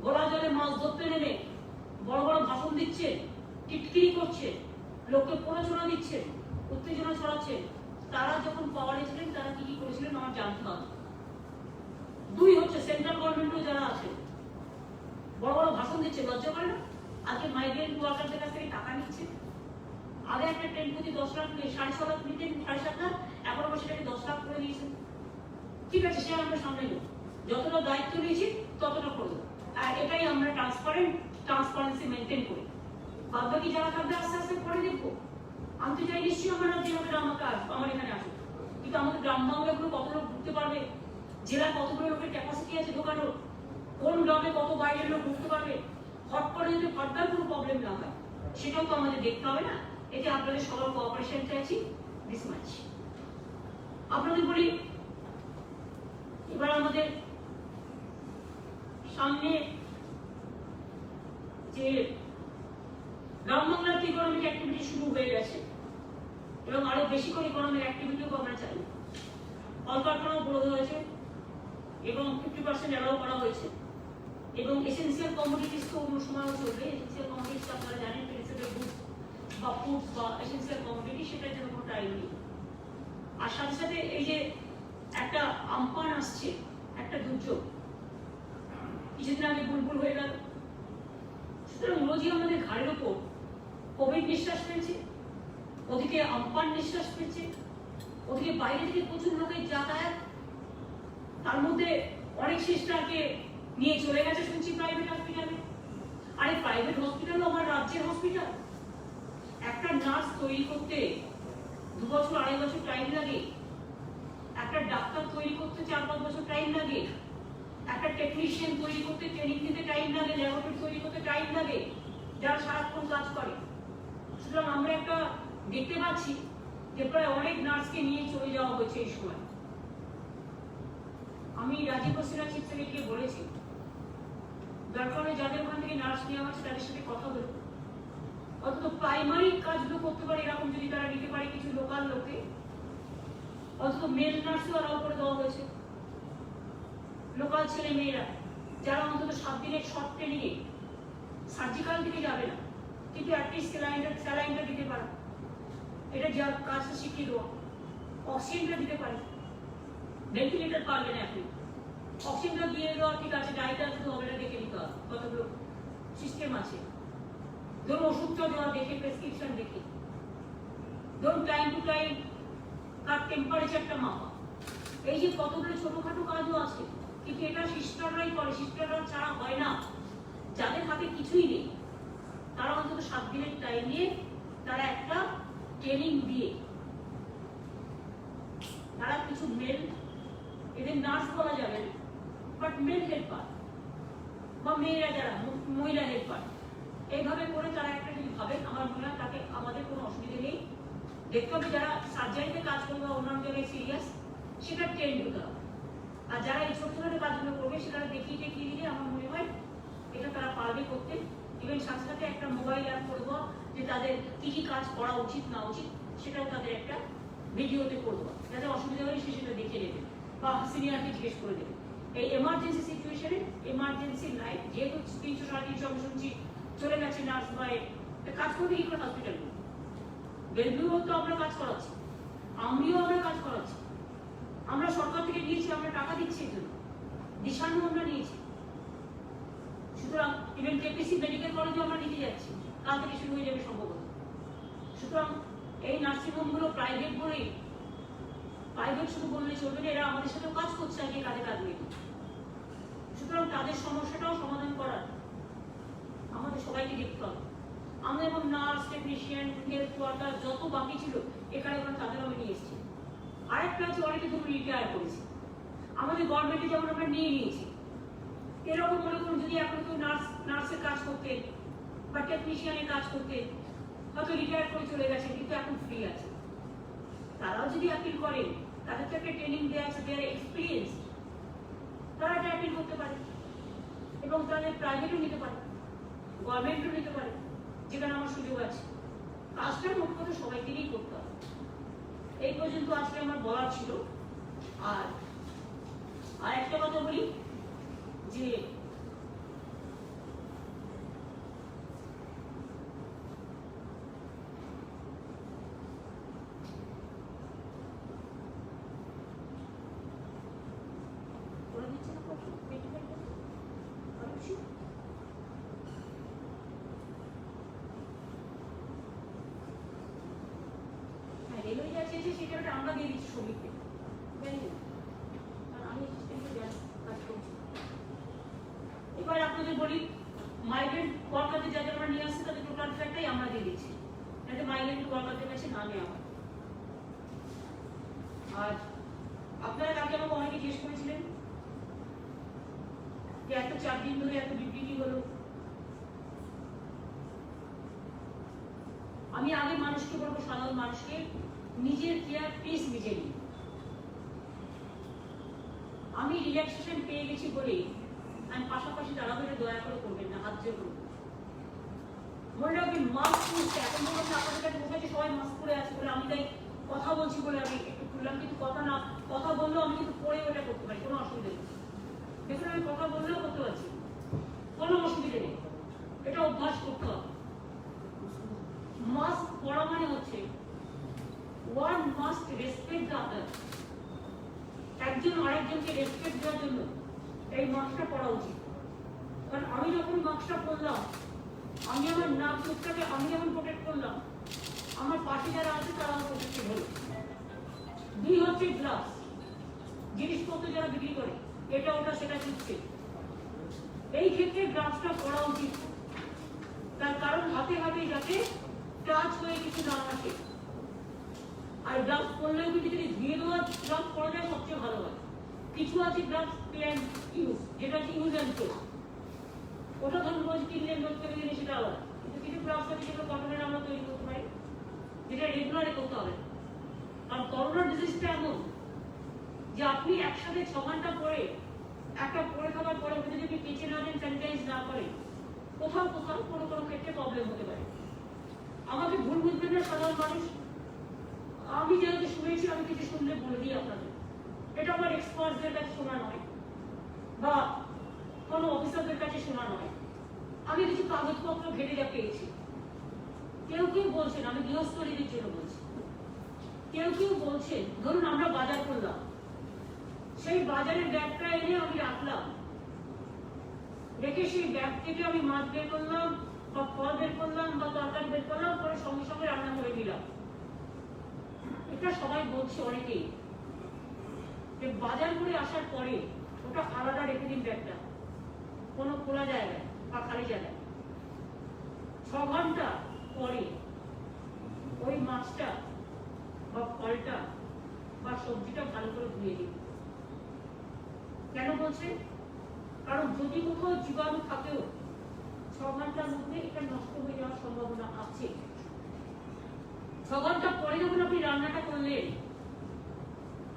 ঘোড়া জলে মাছ ধরতে নেমে বড় বড় ভাষণ দিচ্ছে, টিটকিরি করছে, লোককে প্ররোচনা দিচ্ছে, উত্তেজনা ছড়াচ্ছে। তারা যখন পাওয়ারে ছিলেন তারা কি কি করেছিলেন আমার জানতে হবে। 2 হচ্ছে সেন্ট্রাল গভর্নমেন্টও যারা আছে বড় বড় ভাষণ দিচ্ছে, লজ্জা করে না? আজকে মাইগ্রেন্ট ওয়ার্কারদের কাছ থেকে টাকা নিচ্ছে। আগে একটা ট্রেন প্রতি 10 লাখ নিয়ে 6.5 লাখ নিতেন, 7.5 লাখ, এখন আবার সেটাকে 10 লাখ করে দিয়েছেন। ঠিক আছে, সে আমরা সামনে নেব, যতটা দায়িত্ব নিয়েছি ততটা করবো। আর এটাই আমরা ট্রান্সপারেন্সি মেনটেন করি। বাদ বাকি যারা থাকবে আস্তে আস্তে পরে দেখবো। আনতে চাই নিশ্চয়ই আমরা রাজ্যে হবে, আমাকে আসবো, আমার এখানে আসুক। কিন্তু আমাদের গ্রাম বাংলাগুলো কত লোক ঢুকতে পারবে, জেলা কতগুলো লোকের ক্যাপাসিটি আছে ঢোকানোর, কোন গ্রামে কত বাইরের লোক ঢুকতে পারবে, হট করে যদি ফার্দার কোনো প্রবলেম না হয় সেটাও তো আমাদের দেখতে হবে না। এতে আপনাদের সবার কোঅপারেশন চাইছি, দিস মাচ। আপনাদের বলি, এবার আমাদের সামনে যে গ্রাম বাংলার ইকোনমিক অ্যাক্টিভিটি শুরু হয়ে গেছে, এবং আরো বেশি করে ইকোনমিক অ্যাক্টিভিটিও আমরা চাই। কলকারখানাও বড় হয়েছে এবং 50% অ্যালাউ করা হয়েছে, এবং এসেন্সিয়াল কমোডিটিস তো অন্য সময়ও চলবে। এসেন্সিয়াল কমোডিটিস আপনারা জানেন, পেরিসেবল গুডস বা ফুডস বা এসেন্সিয়াল কমোডিটি, সেটার জন্য কোনো টাইম নেই। আর সাথে সাথে এই যে একটা আমপান আসছে, একটা দুর্যোগ, কিছুদিন আগে বুলবুল হয়ে গেল, সুতরাং রোজই আমাদের ঘাড়ের ওপর কোভিড নিঃশ্বাস ফেলছে, ওদিকে আমপান নিঃশ্বাস ফেলছে, ওদিকে বাইরে থেকে প্রচুর লোকের যাতায়াত, তার মধ্যে অনেক সিস্টারকে নিয়ে চলে গেছে শুনছি প্রাইভেট হসপিটালে। আরে প্রাইভেট হসপিটালও আমার রাজ্যের হসপিটাল। একটা নার্স তৈরি করতে 2 বছর 2.5 বছর টাইম লাগে, একটা ডাক্তার তৈরি করতে 4-5 বছর টাইম লাগে, একটা টেকনিশিয়ান তৈরি করতে ট্রেনিং দিতে টাইম লাগে, ল্যাবরেটরি তৈরি করতে টাইম লাগে, যারা সারাক্ষণ কাজ করে। সুতরাং আমরা একটা দেখতে পাচ্ছি যে প্রায় অনেক নার্সকে নিয়ে চলে যাওয়া হয়েছে এই সময়। আমি রাজীব বসিরা চিফ সেক্রেটারিকে বলেছি দরকার হলে যাদের ওখান থেকে নার্স নেওয়া হচ্ছে তাদের সাথে কথা বলবো, অন্তত প্রাইমারি কাজগুলো করতে পারে এরকম যদি তারা নিতে পারে কিছু লোকাল লোকে, অন্তত মেল নার্সও অ্যালাউ করে দেওয়া হয়েছে, লোকাল ছেলে মেয়েরা যারা অন্তত 7 দিনের শর্ট ট্রেনিংয়ে সার্জিক্যাল দিকে যাবে না, কিন্তু অ্যাটলিস্ট স্যালাইনটা দিতে পারে, এটা যার কাজটা শিখিয়ে দেওয়া, অক্সিজেনটা দিতে পারে, ভেন্টিলেটর পারবে না এখন, অক্সিজেনটা দিয়ে দেওয়া ঠিক আছে, ডাইটা শুধু হবে না, দেখে নিতে হবে কতগুলো সিস্টেম আছে, ধরুন ওষুধটা দেওয়া দেখে, প্রেসক্রিপশন দেখে, ধরুন টাইম টু টাইম তার টেম্পারেচারটা মাপা, এই যে কতগুলো ছোটখাটো কাজও আছে, কিন্তু এটা সিস্টাররাই করে, সিস্টাররা ছাড়া হয় না। যাদের হাতে কিছুই নেই তারা অন্তত 7 দিনের টাইম নিয়ে তারা একটা ট্রেনিং দিয়ে তারা কিছু মেল, এদের নার্স বলা যাবে না, বাট মেল হেল্পার বা মেয়েরা যারা মহিলা হেল্পার, এইভাবে করে তারা একটা যদি ভাবেন, আমার মনে হয় তাকে আমাদের কোনো অসুবিধা নেই। দেখতে হবে যারা সার্জারিতে কাজ করবে বা অন্যান্য জায়গায় সিরিয়াস, সেটা ট্রেন হতে হবে। আর যারা এই ছোট ছোট কাজগুলো করবে সেটা দেখিয়ে দিলে আমার মনে হয় এটা তারা পারবে করতে। ইভেন সাথে সাথে একটা মোবাইল অ্যাপ করবো যে তাদের কি কি কাজ করা উচিত না উচিত সেটাও তাদের একটা ভিডিওতে করবো, যাতে অসুবিধা হলে সে সেটা দেখে নেবে বা সিনিয়রকে জিজ্ঞেস করে দেবে। এই এমার্জেন্সি সিচুয়েশনে এমার্জেন্সি লাইফ যেহেতু 300-350 আমি শুনছি চলে গেছে নার্স বা কাজ করবে কি করে হসপিটালে, বেলভিউ তো আমরা কাজ করাচ্ছি, আমরা কাজ করাচ্ছি, আমরা সরকার থেকে নিয়েছি, আমরা টাকা দিচ্ছি এর জন্য, দিশানো আমরা নিয়েছি। সুতরাং ইভেন কেপিসি মেডিকেল কলেজে আমরা নিতে যাচ্ছি, কাল থেকে শুরু হয়ে যাবে সম্ভবত। সুতরাং এই নার্সিংহোমগুলো প্রাইভেট বলেই, প্রাইভেট শুধু বললে চলবে না, এরা আমাদের সাথে কাজ করছে আগে কাজে কাজ নিয়ে। সুতরাং তাদের সমস্যাটাও সমাধান করার আমাদের সবাইকে দেখতে হবে। আমরা এবং নার্স, টেকনিশিয়ান, হেলথ ওয়ার্কার যত বাকি ছিল এখানে এখন তাদের আমি নিয়ে এসেছি। আরেকটা আছে অনেকে ধরুন রিটায়ার করেছে, আমাদের গভর্নমেন্টে যেমন আমরা নিয়ে নিয়েছি, এরকম মনে করুন যদি এখন কেউ নার্সের কাজ করতে বা টেকনিশিয়ানের কাজ করতে হয়তো রিটায়ার করে চলে গেছে কিন্তু এখন ফ্রি আছে, তারাও যদি অ্যাপিল করেন, তাদের তো একটা ট্রেনিং দেওয়া আছে, দেয়ার এক্সপিরিয়েন্স, তারা এটা অ্যাপিল করতে পারে এবং তাদের প্রাইভেটও নিতে পারে, গভর্নমেন্টও নিতে পারে, যেখানে আমার সুযোগ আছে। কাজটা মোট কথা সবাইকেই করতে হবে। এই পর্যন্ত আজকে আমার বলার ছিল। আর একটা কথা বলি যে রেলওয়ে যা চেয়েছে সেটা আমরা দিয়ে দিচ্ছি শ্রমিকদের, আমি কাজ করছি। এবার আপনাদের বলি মাইগ্রেন্ট ওয়ার্কারদের যাদের আমরা নিয়ে আসছি তাদের টোটাল ফ্যাটটাই আমরা দিয়ে দিচ্ছি, যাতে মাইগ্রেন্ট ওয়ার্কারদের কাছে না নেওয়া হয়। আর আপনারা কালকে আমাকে অনেকে জিজ্ঞেস করেছিলেন যে এত 4 দিন ধরে এত বিবৃতি হলো। আমি আগে মানুষকে বলবো, সাধারণ মানুষকে নিজের কেয়ার প্লিজ নিজে নিন। আমি রিল্যাক্সেশন পেয়ে গেছি বলেই আমি পাশাপাশি দাঁড়াবো, এটা দয়া করে করবেন না, হাত জোর করবেন। মনে রাখবেন মাস্ক পরতে, এখন বলবেন আপনাদের কাছে বসে সবাই মাস্ক পরে আছে বলে আমি তাই কথা বলছি বলে আমি একটু খুললাম, কিন্তু কথা বললেও আমি কিন্তু পরে ওটা করতে পারি, কোনো অসুবিধা নেই। দেখুন আমি কথা বললেও করতে পারছি, কোনো অসুবিধা নেই, এটা অভ্যাস করতে হবে। মাস্ক পরা মানে হচ্ছে one must respect the other, একজন আরেকজনকে রেসপেক্ট দেওয়ার জন্য এই মাস্কটা পরা উচিত। কারণ আমি যখন মাস্কটা পরলাম আমি আমার নাক মুখটাকে আমি যেমন প্রোটেক্ট করলাম, আমার পাশে যারা আছে তারাও প্রোটেক্টেড হলো। দুই হচ্ছে গ্লাভস, জিনিসপত্র যারা বিক্রি করে এটা ওটা সেটা চুচ্ছে, এই ক্ষেত্রে গ্লাভসটা পরা উচিত। তার কারণ হাতে হাতে যাতে টাচ হয়ে কিছু না আসে। আর গ্লাভস পরলেও কিন্তু যদি ধুয়ে দেওয়া গ্লাভস পরা যায় সবচেয়ে ভালো হয়। কিছু আছে গ্লাভস পে অ্যান্ড ইউজ, যেটা হচ্ছে ইউজ অ্যান্ড থ্রো, ওটা ধরুন রোজ কিনলেন রোজ করে দিলেন সেটা আলাদা। কিন্তু কিছু গ্লাভস আছে যেগুলো কটনের আমরা তৈরি করতে পারি, যেটা রেগুলারে করতে হবে। কারণ করোনা ডিজিজটা এমন যে আপনি একসাথে 6 ঘন্টা পরে একটা পরে খাবার পরে যদি আপনি কেচে না দেন, স্যানিটাইজ না করেন, কোথাও কোথাও কোনো কোনো ক্ষেত্রে প্রবলেম হতে পারে। আমাকে ভুল বুঝবেন না সাধারণ মানুষ, আমি যেহেতু শুনেছি আমি কিছু শুনলে বলে দিই আপনাদের। এটা আমার এক্সপার্টদের কাছে শোনা নয় বা কোনো অফিসারদের কাছে শোনা নয়, আমি কিছু কাগজপত্র ঘেটে যা পেয়েছি। কেউ কেউ বলছেন, আমি গৃহস্থলীদের জন্য বলছি, কেউ কেউ বলছেন ধরুন আমরা বাজার করলাম, সেই বাজারের ব্যাগটা এনে আমি রাখলাম, রেখে সেই ব্যাগ থেকে আমি মাছ বের করলাম বা ফল বের করলাম বা তরকারি বের করলাম, পরে সঙ্গে সঙ্গে রান্না করে দিলাম। এটা সবাই বলছে অনেকেই, যে বাজার করে আসার পরে ওটা আলাদা রেখে দিন ব্যাগটা কোনো খোলা জায়গায় বা খালি জায়গায়। 6 ঘন্টা পরে ওই মাছটা বা ফলটা বা সবজিটা ভালো করে ধুয়ে দিন। কেন বলছেন? কারণ যদি কোথাও জীবাণু থাকেও 6 ঘন্টার মধ্যে এটা নষ্ট হয়ে যাওয়ার সম্ভাবনা আছে। 6 ঘন্টা পরে যখন আপনি রান্নাটা করলেন,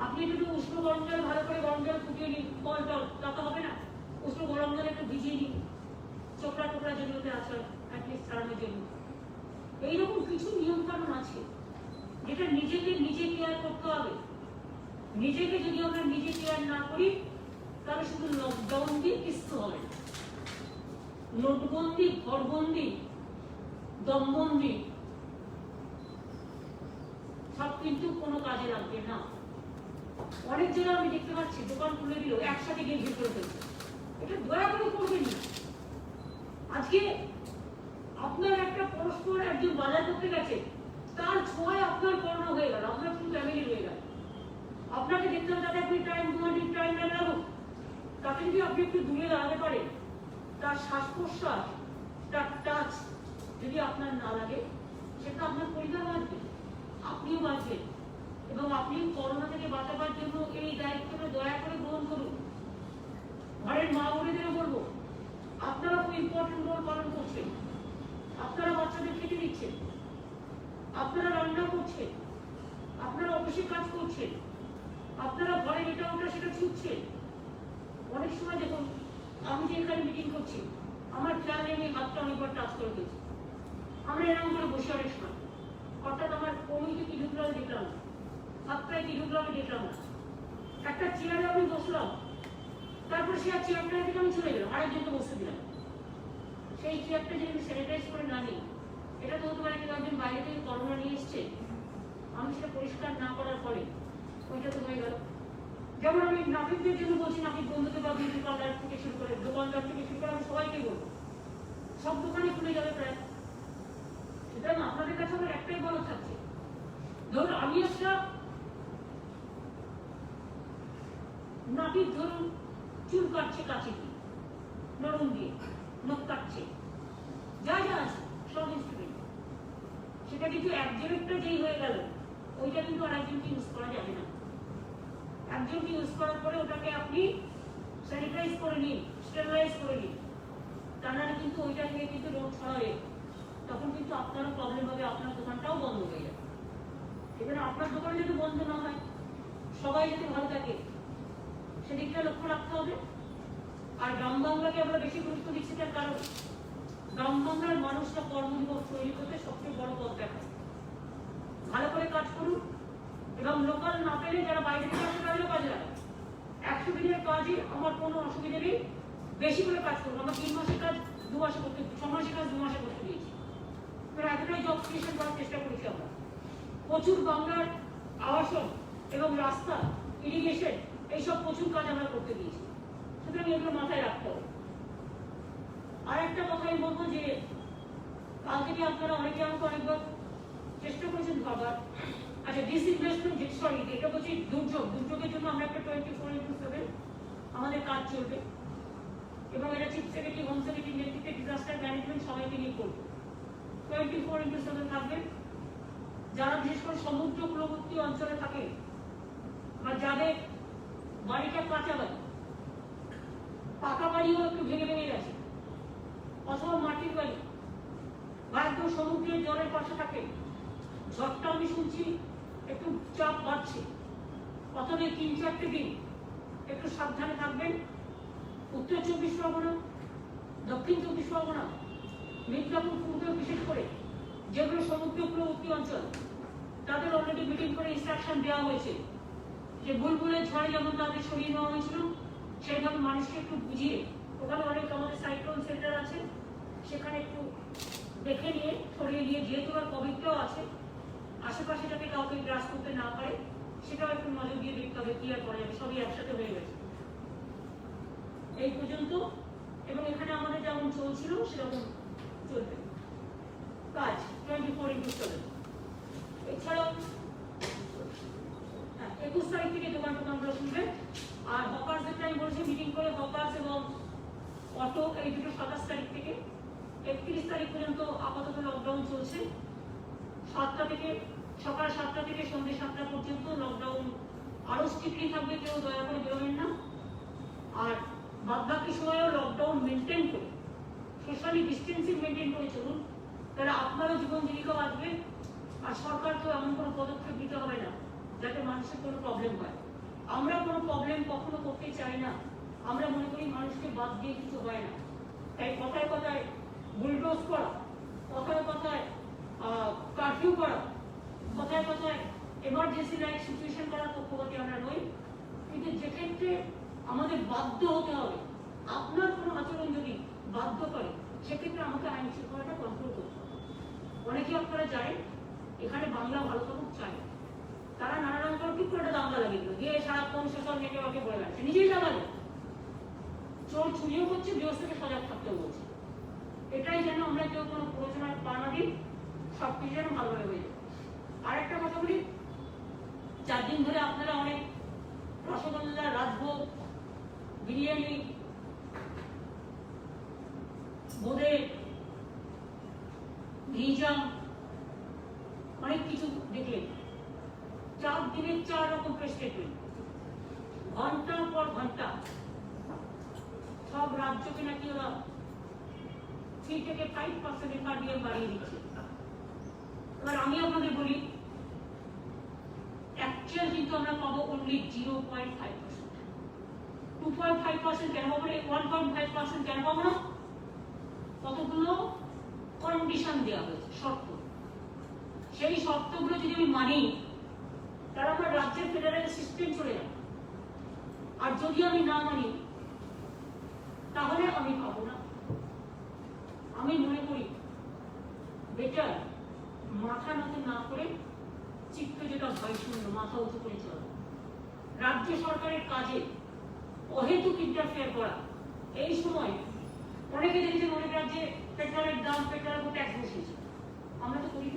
আপনি একটু উষ্ণ গরম জল ভালো করে গরম জল ফুটিয়ে নিন, ফল টল তাতে হবে না, উষ্ণ গরম জল একটু ভিজিয়ে নিন, চোপড়া টোপড়া যেগুলোতে আছে অ্যাটলিস্ট ছাড়ানোর জন্য। এইরকম কিছু নিয়ম কানুন আছে যেটা নিজেকে নিজে কেয়ার করতে হবে। নিজেকে যদি আমরা নিজে কেয়ার না করি তাহলে শুধু লকডাউন দিয়ে কিছু হবে না। নোটবন্দি, ঘরবন্দি, দমবন্দি সব কিন্তু কোনো কাজে লাগবে না। অনেক জায়গায় আমি দেখতে পাচ্ছি দোকান খুলে দিল, একসাথে গিয়ে ভিড় করে ফেলছে। এটা দয়া করে করবেন না। আজকে আপনার একটা পরস্পর একজন বাজার করতে গেছে, তার ছোঁয়ায় আপনার করোনা হয়ে গেল, আপনার পুরো ফ্যামিলি হয়ে গেল। আপনাকে দেখতে হবে তাতে আপনি টাইম 2 মিনিট টাইম না লাগুক, তাকে যদি আপনি একটু দূরে দাঁড়াতে পারেন, তার শ্বাস প্রশ্বাস, তার টাচ যদি আপনার না লাগে, সেটা আপনার পরিবার বাঁচবে, আপনিও বাঁচবেন। এবং আপনি করোনা থেকে বাঁচাবার জন্য এই দায়িত্বটা দয়া করে গ্রহণ করুন। ঘরের মা বোনেদেরও বলবো, আপনারা খুব ইম্পর্টেন্ট রোল পালন করছেন। আপনারা বাচ্চাদের খেতে দিচ্ছেন, আপনারা রান্না করছেন, আপনারা অফিসে কাজ করছেন, আপনারা ঘরে এটা ওটা সেটা ছুটছেন। অনেক সময় দেখুন, আমি যে এখানে মিটিং করছি, আমার খেয়াল নেই আমি হাতটা অনেকবার টাচ করে দিয়েছি। আমরা এরকম করে বসে অনেক সময়, অর্থাৎ আমার কমিটি কি ঢুকলো আমি দেখলাম না, হাতটায় কি ঢুকলো আমি দেখলাম না। একটা চেয়ারে আমি বসলাম, তারপর সে আর চেয়ারটা থেকে আমি চলে গেলাম, আরেকজনকে বসতে দিলাম। সেই চেয়ারটা যদি আমি স্যানিটাইজ করে না নিই, এটা তো হতে পারে কিন্তু একজন বাইরে থেকে করোনা নিয়ে এসছে, আমি সেটা পরিষ্কার না করার পরে ওইটা তো হয়ে গেল। যেমন আমি নাপিতদের জন্য বলছি, নাপিত বন্ধুকে বা বিউটি পার্লার থেকে শুরু করে দোকানদার থেকে শুরু করে আমি সবাইকে বলবো, সব দোকানে খুলে যাবে প্রায়। সুতরাং আপনাদের কাছে আমার একটাই বলা থাকছে, ধরুন আমি একটা নাপিত ধরুন চুল কাটছে কাছে দিয়ে, নরম দিয়ে নখ কাটছে, যা যা আছে সব ইনস্ট্রুমেন্ট, সেটা কিন্তু একজনেরটা যেই হয়ে গেল ওইটা কিন্তু আর একজনকে ইউজ করা যাবে না। একজনকে ইউজ করার পরে ওটাকে আপনি স্যানিটাইজ করে নিন, স্টেরিলাইজ করে নিন, তা নাহলে কিন্তু ওইটা থেকে কিন্তু রোগ ছড়াবে, তখন কিন্তু আপনারও প্রবলেম হবে, আপনার দোকানটাও বন্ধ হয়ে যাবে। এবারে আপনার দোকান যদি বন্ধ না হয়, সবাই যদি ভালো থাকে, সেদিকটা লক্ষ্য রাখতে হবে। আর গ্রাম বাংলাকে আমরা বেশি গুরুত্ব দিচ্ছি, তার কারণ গ্রাম বাংলার মানুষরা কর্মদিবস তৈরি করতে সবচেয়ে বড় পথ দেখায়। ভালো করে কাজ করুন এবং লোকাল না পেলে যারা বাইরে থেকে আসতে পারলেও কাজে লাগান। 100 দিনের কাজে আমার কোনো অসুবিধা নেই, বেশি করে কাজ করুন। আমার 3 মাসের কাজ 2 মাসে করতে, 6 মাসের কাজ 2 মাসে করতে দিয়েছি। এতটাই জব ক্রিয়েশন করার চেষ্টা করেছি আমরা। প্রচুর বাংলার আবাসন এবং রাস্তা, ইরিগেশন, এইসব প্রচুর কাজ আমরা করতে দিয়েছি। সুতরাং এগুলো মাথায় রাখতে হবে। আর একটা কথা আমি বলবো যে থেকে আপনারা অনেকে আমাকে অনেকবার চেষ্টা করেছেন ভাবার। আচ্ছা, ডিসইনভেস্টমেন্ট, সরি, এটা বলছি দুর্যোগের জন্য আমরা একটা 24/7 আমাদের কাজ চলবে, এবং এটা চিফ সেক্রেটারি, হোম সেক্রেটারি নেতৃত্বে ডিজাস্টার ম্যানেজমেন্ট সবাইকে নিয়ে করবে। 24/7 থাকবে। যারা বিশেষ করে সমুদ্র কূলবর্তী অঞ্চলে থাকে বা যাদের বাড়িটা কাঁচা বাড়ি, পাকা বাড়িও একটু ভেঙে ভেঙে গেছে, অথবা মাটির বাড়ি বা একদম সমুদ্রের জলের পাশে থাকে, ঝড়টা আমি শুনছি একটু চাপ বাড়ছে, অথবা 3-4টে দিন একটু সাবধানে থাকবেন। উত্তর 24 পরগনা, দক্ষিণ 24 পরগনা, মিদনাপুর পূর্বে বিশেষ করে যেগুলো সমুদ্র কূলবর্তী অঞ্চল, তাদের অলরেডি মিটিং করে ইনস্ট্রাকশন দেওয়া হয়েছে যে বুলবুলের ঝড়ে যেমন তাদের সরিয়ে নেওয়া হয়েছিল, সেইভাবে মানুষকে একটু বুঝিয়ে, ওখানে অনেক আমাদের সাইক্লোন সেন্টার আছে, সেখানে একটু দেখে নিয়ে সরিয়ে নিয়ে, যেহেতু আর কোভিডটাও আছে আশেপাশে, যাতে কাউকে গ্রাস করতে না পারে সেটাও একটু নজর দিয়ে দেখতে হবে কি আর করা যাবে। সবই একসাথে হয়ে গেছে এই পর্যন্ত, এবং এখানে আমাদের যেমন চলছিল সেরকম চলবে কাজ 24/7। এছাড়াও 21 তারিখ থেকে দোকান টোকানগুলো খুলবে। আর হকার্সদের আমি বলছি মিটিং করে, হকার্স এবং অটো এই দুটো 27 তারিখ থেকে 31 তারিখ পর্যন্ত আপাতত লকডাউন চলছে। 7টা থেকে, সকাল 7টা থেকে সন্ধ্যে 7টা পর্যন্ত লকডাউন আরো স্ট্রিক্টলি থাকবে, কেউ দয়া করে বেরোবেন না। আর বাদবাকি সময়ও লকডাউন মেনটেন করে, সোশ্যালি ডিস্টেন্সিং মেনটেন করে চলুন, তাহলে আপনারও জীবন জীবিকা বাঁচবে। আর সরকারকেও এমন কোনো পদক্ষেপ নিতে হবে না যাতে মানুষের কোনো প্রবলেম হয়। আমরা কোনো প্রবলেম কখনো করতে চাই না, আমরা মনে করি মানুষকে বাদ দিয়ে কিছু হয় না। তাই কথায় কথায় বুলডোজ করা, কথায় কথায় কারফিউ করা, কথায় কথায় এমার্জেন্সি লাইক সিচুয়েশন করার পক্ষপাতী আমরা নই। কিন্তু যেক্ষেত্রে আমাদের বাধ্য হতে হবে, আপনার কোনো আচরণ যদি বাধ্য করে, সেক্ষেত্রে আমাকে আইন শৃঙ্খলাটা কন্ট্রোল করতে হবে। অনেকে আপনারা জানেন এখানে বাংলা ভালো থাকুক চায়, তারা নানা রকম করে ঠিক করে একটা দাঙ্গা লাগিয়ে দিল, গিয়ে সারাক্ষণ সোশ্যাল নেটওয়ার্কে বলে বেড়াচ্ছে, নিজেই লাগালো, চোর চুরিও করছে, গৃহস্থকে সজাগ থাকতেও বলছে। এটাই যেন আমরা কেউ কোনো প্ররোচনার পা না দিই, সবকিছু যেন ভালোভাবে হয়ে যায়। আর একটা কথা বলি, 4 দিন ধরে আপনারা অনেক রসগোল্লা, রাজভোগ, বিরিয়ানি, বোঁদে, ঘিজাম, অনেক কিছু দেখলেন। 4 দিনের 4 রকম প্রেস স্টেটমেন্ট, ঘন্টার পর ঘন্টা সব রাজ্যকে নাকি ওরা 3 থেকে 5% এফআরডিএম বাড়িয়ে দিচ্ছে। এবার আমি আপনাদের বলি, অ্যাকচুয়াল কিন্তু আমরা পাবো অনলি 0.5%। 2.5% কেন পাবো না? 1.5% কেন পাবো না? কতগুলো কন্ডিশন দেওয়া হয়েছে, শর্ত। সেই শর্তগুলো যদি আমি মানি, তাহলে আমার রাজ্যের ফেডারেল সিস্টেম চলে যাবে। আর যদি আমি না মানি, তাহলে আমি পাবো না। আমি মনে করি বেটার মাথা নত না করে, চিত্ত যেটা ভয় শূন্য, মাথা উঁচু করে চলা। রাজ্য সরকারের কাজে অহেতুক ইন্টারফেয়ার করা। এই সময় অনেকে দেখেছেন অনেক রাজ্যে পেট্রোলের দাম, পেট্রোলের উপর ট্যাক্স বসিয়েছে, আমরা তো করি।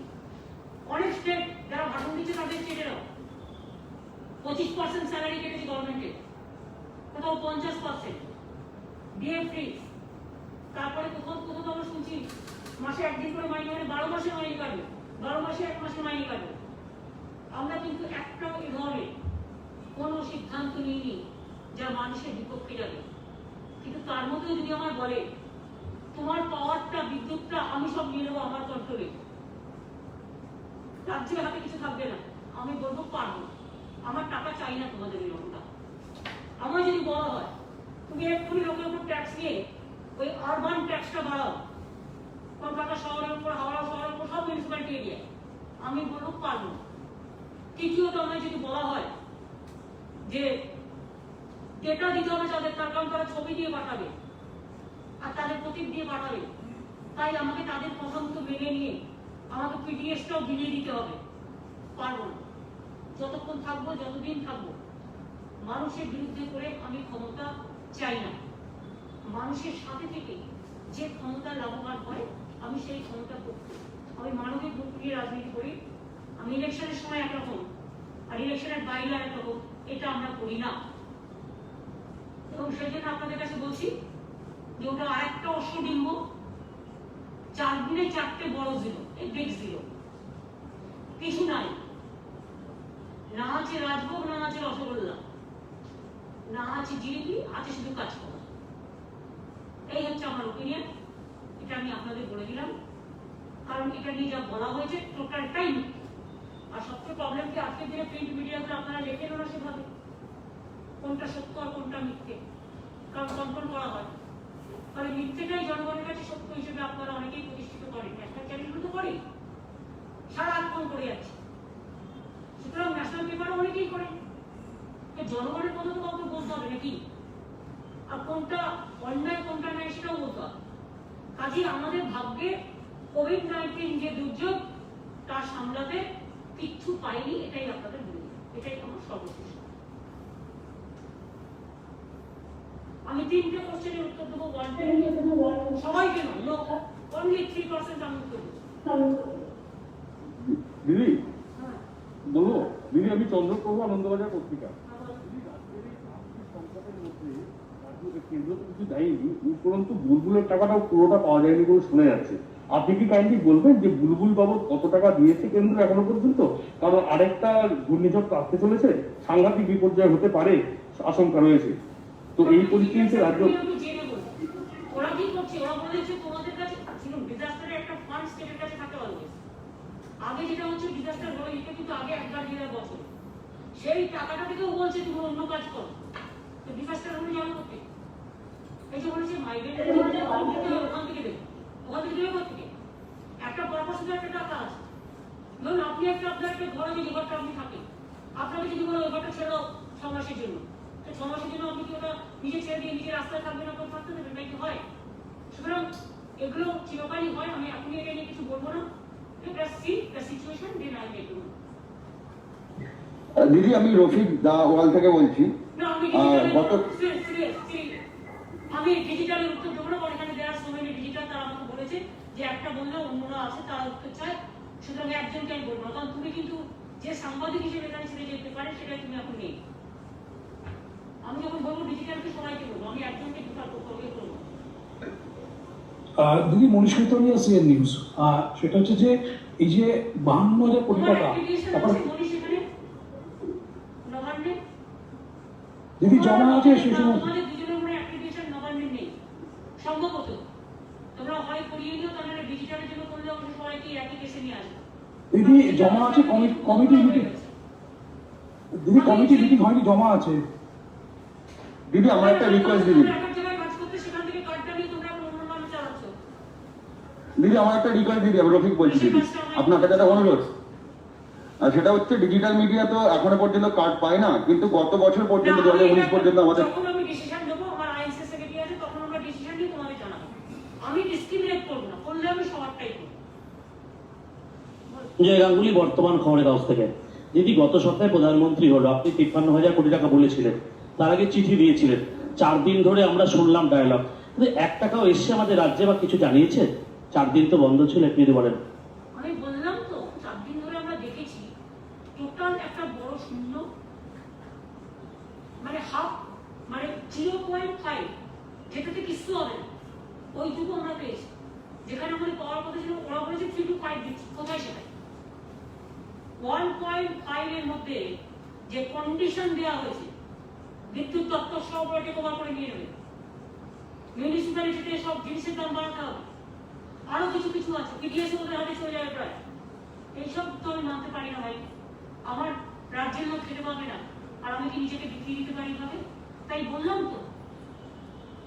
অনেক স্টেট যারা ভাষণ দিচ্ছে তাদের স্টেটেরাও 25% স্যালারি কেটেছে গভর্নমেন্টের, কোথাও 50%, ডিএ ফ্রি। তারপরে কোথাও কোথাও আমরা শুনছি মাসে 1 দিন করে মাইনে, মানে 12 মাসে মাইনে কাটবে, 12 মাসে 1 মাসে মাইনে কাটবে। আমরা কিন্তু একটাও এ ধরনের কোনো সিদ্ধান্ত নিইনি যা মানুষের বিপক্ষে যাবে। কিন্তু তার মধ্যে যদি আমার বলে তোমার পাওয়ারটা, বিদ্যুৎটা আমি সব নিয়ে নেবো আমার কন্ট্রোলে, রাজ্যের হাতে কিছু থাকবে না, আমি বলবো পারবো, আমার টাকা চাই না তোমাদের এরকমটা। আমার যদি বলা হয় তুমি এক্ষুনি লোকের উপর ট্যাক্স নিয়ে ওই আরবান ট্যাক্সটা বাড়াও, কলকাতা শহরের উপর, হাওড়া শহরের উপর, সব মিউনিসিপ্যালিটি এরিয়া, আমি বলবো পারবো। তৃতীয়ত আমায় যদি বলা হয় যে ডেটা দিতে হবে তাদের, তার কারণ তারা ছবি দিয়ে পাঠাবে আর তাদের প্রতীক দিয়ে পাঠাবে, তাই আমাকে তাদের কথা মতো মেনে নিয়ে আমাকে পিডিএসটাও বিলিয়ে দিতে হবে, পারবো না। যতক্ষণ থাকবো, যতদিন থাকবো, মানুষের বিরুদ্ধে করে আমি ক্ষমতা চাই না। মানুষের সাথে থেকে যে ক্ষমতা লাভবান হয় আমি সেই ক্ষমতা করতে, আমি মানবিক বুক নিয়ে রাজনীতি করি। আমি ইলেকশনের সময় একরকম আর ইলেকশনের বাইরে একরকম, এটা আমরা করি না। এবং সেই জন্য আপনাদের কাছে বলছি যে ওটা আরেকটা অশ্বডিম্ব, 4 দিনে 4টে বড় জিরো, এই বিগ জিরো, কিছু নাই। না আছে রাজভোগ, না আছে রসগোল্লা, না আছে জিলিপি, আছে শুধু কাজ করা। এই হচ্ছে আমার ওপিনিয়ন, এটা আমি আপনাদের বলে দিলাম, কারণ এটা নিয়ে যা বলা হয়েছে টোটালটাই মিথ্যে। আর সবচেয়ে প্রবলেম কি, আজকের দিনে প্রিন্ট মিডিয়াতে আপনারা লেখেন না সেভাবে কোনটা সত্য আর কোনটা মিথ্যে, কারণ কন্ট্রোল করা হয়। ফলে মিথ্যেটাই জনগণের কাছে সত্য হিসেবে আপনারা অনেকেই প্রতিষ্ঠিত করেন, ন্যাশনাল চ্যানেলগুলো তো করেই, সারা আক্রমণ করে যাচ্ছে। সুতরাং ন্যাশনাল পেপারও অনেকেই করেন, জনগণের কথা তো কাউকে বলতে হবে নাকি, আর কোনটা অন্যায় কোনটা নাই সেটাও বলতে হবে। কাজেই আমাদের ভাগ্যে কোভিড-19 যে দুর্যোগ, তা সামলাতে কিচ্ছু পাইনি, এটাই আপনাদের বলি, এটাই আমার সর্বশেষ। আমি 3টে কোশ্চেনের উত্তর দেবো, সবাইকে নয়, অনলি 3% আমি উত্তর দেবো। দিদি বলবো, দিদি আমি চন্দ্রপ্রভু আনন্দবাজার পত্রিকা। কেন্দ্র তো কিছু দেয়নি, উপরন্তু বুলবুলের টাকাটাও পুরোটা পাওয়া যায়নি বলে শোনা যাচ্ছে। আপনি কি কাইন্ডলি বলবেন যে বুলবুল বাবদ কত টাকা দিয়েছে কেন্দ্র এখনো পর্যন্ত? কারণ আরেকটা ঘূর্ণিঝড় আসতে চলেছে, সাংঘাতিক বিপর্যয় হতে পারে আশঙ্কা রয়েছে। তো এই পরিস্থিতিতে রাজ্য ওরা কি করছে, ওরা বলেছে তোমাদের কাছে ডিজাস্টারের একটা ফান্ড স্টেটের কাছে থাকে অলওয়েজ। আগে যেটা হচ্ছে ডিজাস্টার হলো, এটা কিন্তু আগে একবার দেড় বছর, সেই টাকাটা থেকেও বলছে তুমি অন্য কাজ করো। তো ডিজাস্টার হলে যাবে করতে, এই যে বলেছে মাইগ্রেন্ট ওখান থেকে দেবে, ওখান থেকে দেবে কোথেকে? একটা পারপাসে একটা টাকা আছে। ধরুন আপনি আপনার একটা ঘরে যে ঘরটা আপনি থাকেন, আপনাকে যদি বলে ওই ঘরটা ছেড়ো 6 মাসের জন্য, তো 6 মাসের জন্য আপনি কি ওটা নিজে ছেড়ে দিয়ে নিজের রাস্তায় থাকবেন, আপনার থাকতে দেবেন নাকি? হয়। সুতরাং এগুলো চিরকালই হয়, আমি এখনই এটা নিয়ে কিছু বলবো না। দিদি আমি রফিক দা ওয়াল থেকে বলছি। আমি ডিজিটালের উত্তর দেবো না, এখানে দেওয়ার সময় ডিজিটাল তারা আমাকে বলেছে যে একটা বললে অন্যরা আছে তারা উত্তর চায়, সুতরাং একজনকে আমি বলবো না, কারণ তুমি কিন্তু যে সাংবাদিক হিসেবে এখানে ছেড়ে যেতে পারে সেটাই তুমি এখন নেই। আমি যখন বলবো ডিজিটালকে সবাইকে বলবো, আমি একজনকে করবো। দিদি মনীষ কীর্তনিয়া সিএন নিউজ, সেটা হচ্ছে যে এই যে 52,000 কোটি টাকা দিদি জমা আছে, সেই সময় সম্ভবত তোমরা হয় করিয়ে নিও, তাহলে ডিজিটালের জন্য করলে আমরা সবাইকে একই কেসে নিয়ে আসবো। দিদি জমা আছে, কমিটি মিটিং, দিদি কমিটি মিটিং হয়নি, জমা আছে। দিদি আমার একটা রিকোয়েস্ট দিদি, দিদি আমার একটা রিকোয়েস্ট দিদি, আমি রফিক বলছি দিদি, আপনার কাছে একটা অনুরোধ। আর সেটা হচ্ছে ডিজিটাল মিডিয়া তো এখনো পর্যন্ত কার্ড পায় না, কিন্তু গত বছর পর্যন্ত 2019 পর্যন্ত আমাদের জয় গাঙ্গুলি, বর্তমান খবরের কাগজ থেকে। দিদি গত সপ্তাহে প্রধানমন্ত্রী হলো, আপনি 53,000 কোটি টাকা বলেছিলেন, তার আগে চিঠি দিয়েছিলেন, 4 দিন ধরে আমরা শুনলাম ডায়লগ, কিন্তু 1 টাকাও এসছে আমাদের রাজ্যে বা কিছু জানিয়েছে? 4 দিন তো বন্ধ ছিল, একটু যদি বলেন। আমি বললাম তো 4 দিন ধরে আমরা দেখেছি টোটাল একটা বড় শূন্য, মানে হাফ, মানে 0.5, যেটাতে কিছু হবে না, ওইটুকু আমরা পেয়েছি। যেখানে আমাদের পাওয়ার কথা ছিল ওরা বলেছে 3 to 5 দিচ্ছি, কোথায় সেটাই 1.5 এর মধ্যে যে কন্ডিশন দেওয়া হয়েছে, বিদ্যুৎ দপ্তর সব ওটাকে কভার করে নিয়ে নেবে, মিউনিসিপ্যালিটিতে সব জিনিসের দাম বাড়াতে হবে, আরো কিছু কিছু আছে, পিডিএস ওদের হাতে চলে যাবে প্রায়। এইসব তো আমি মানতে পারি না ভাই, আমার রাজ্যের লোক খেতে পাবে না, আর আমি কি নিজেকে বিক্রি দিতে পারি ভাবে? তাই বললাম তো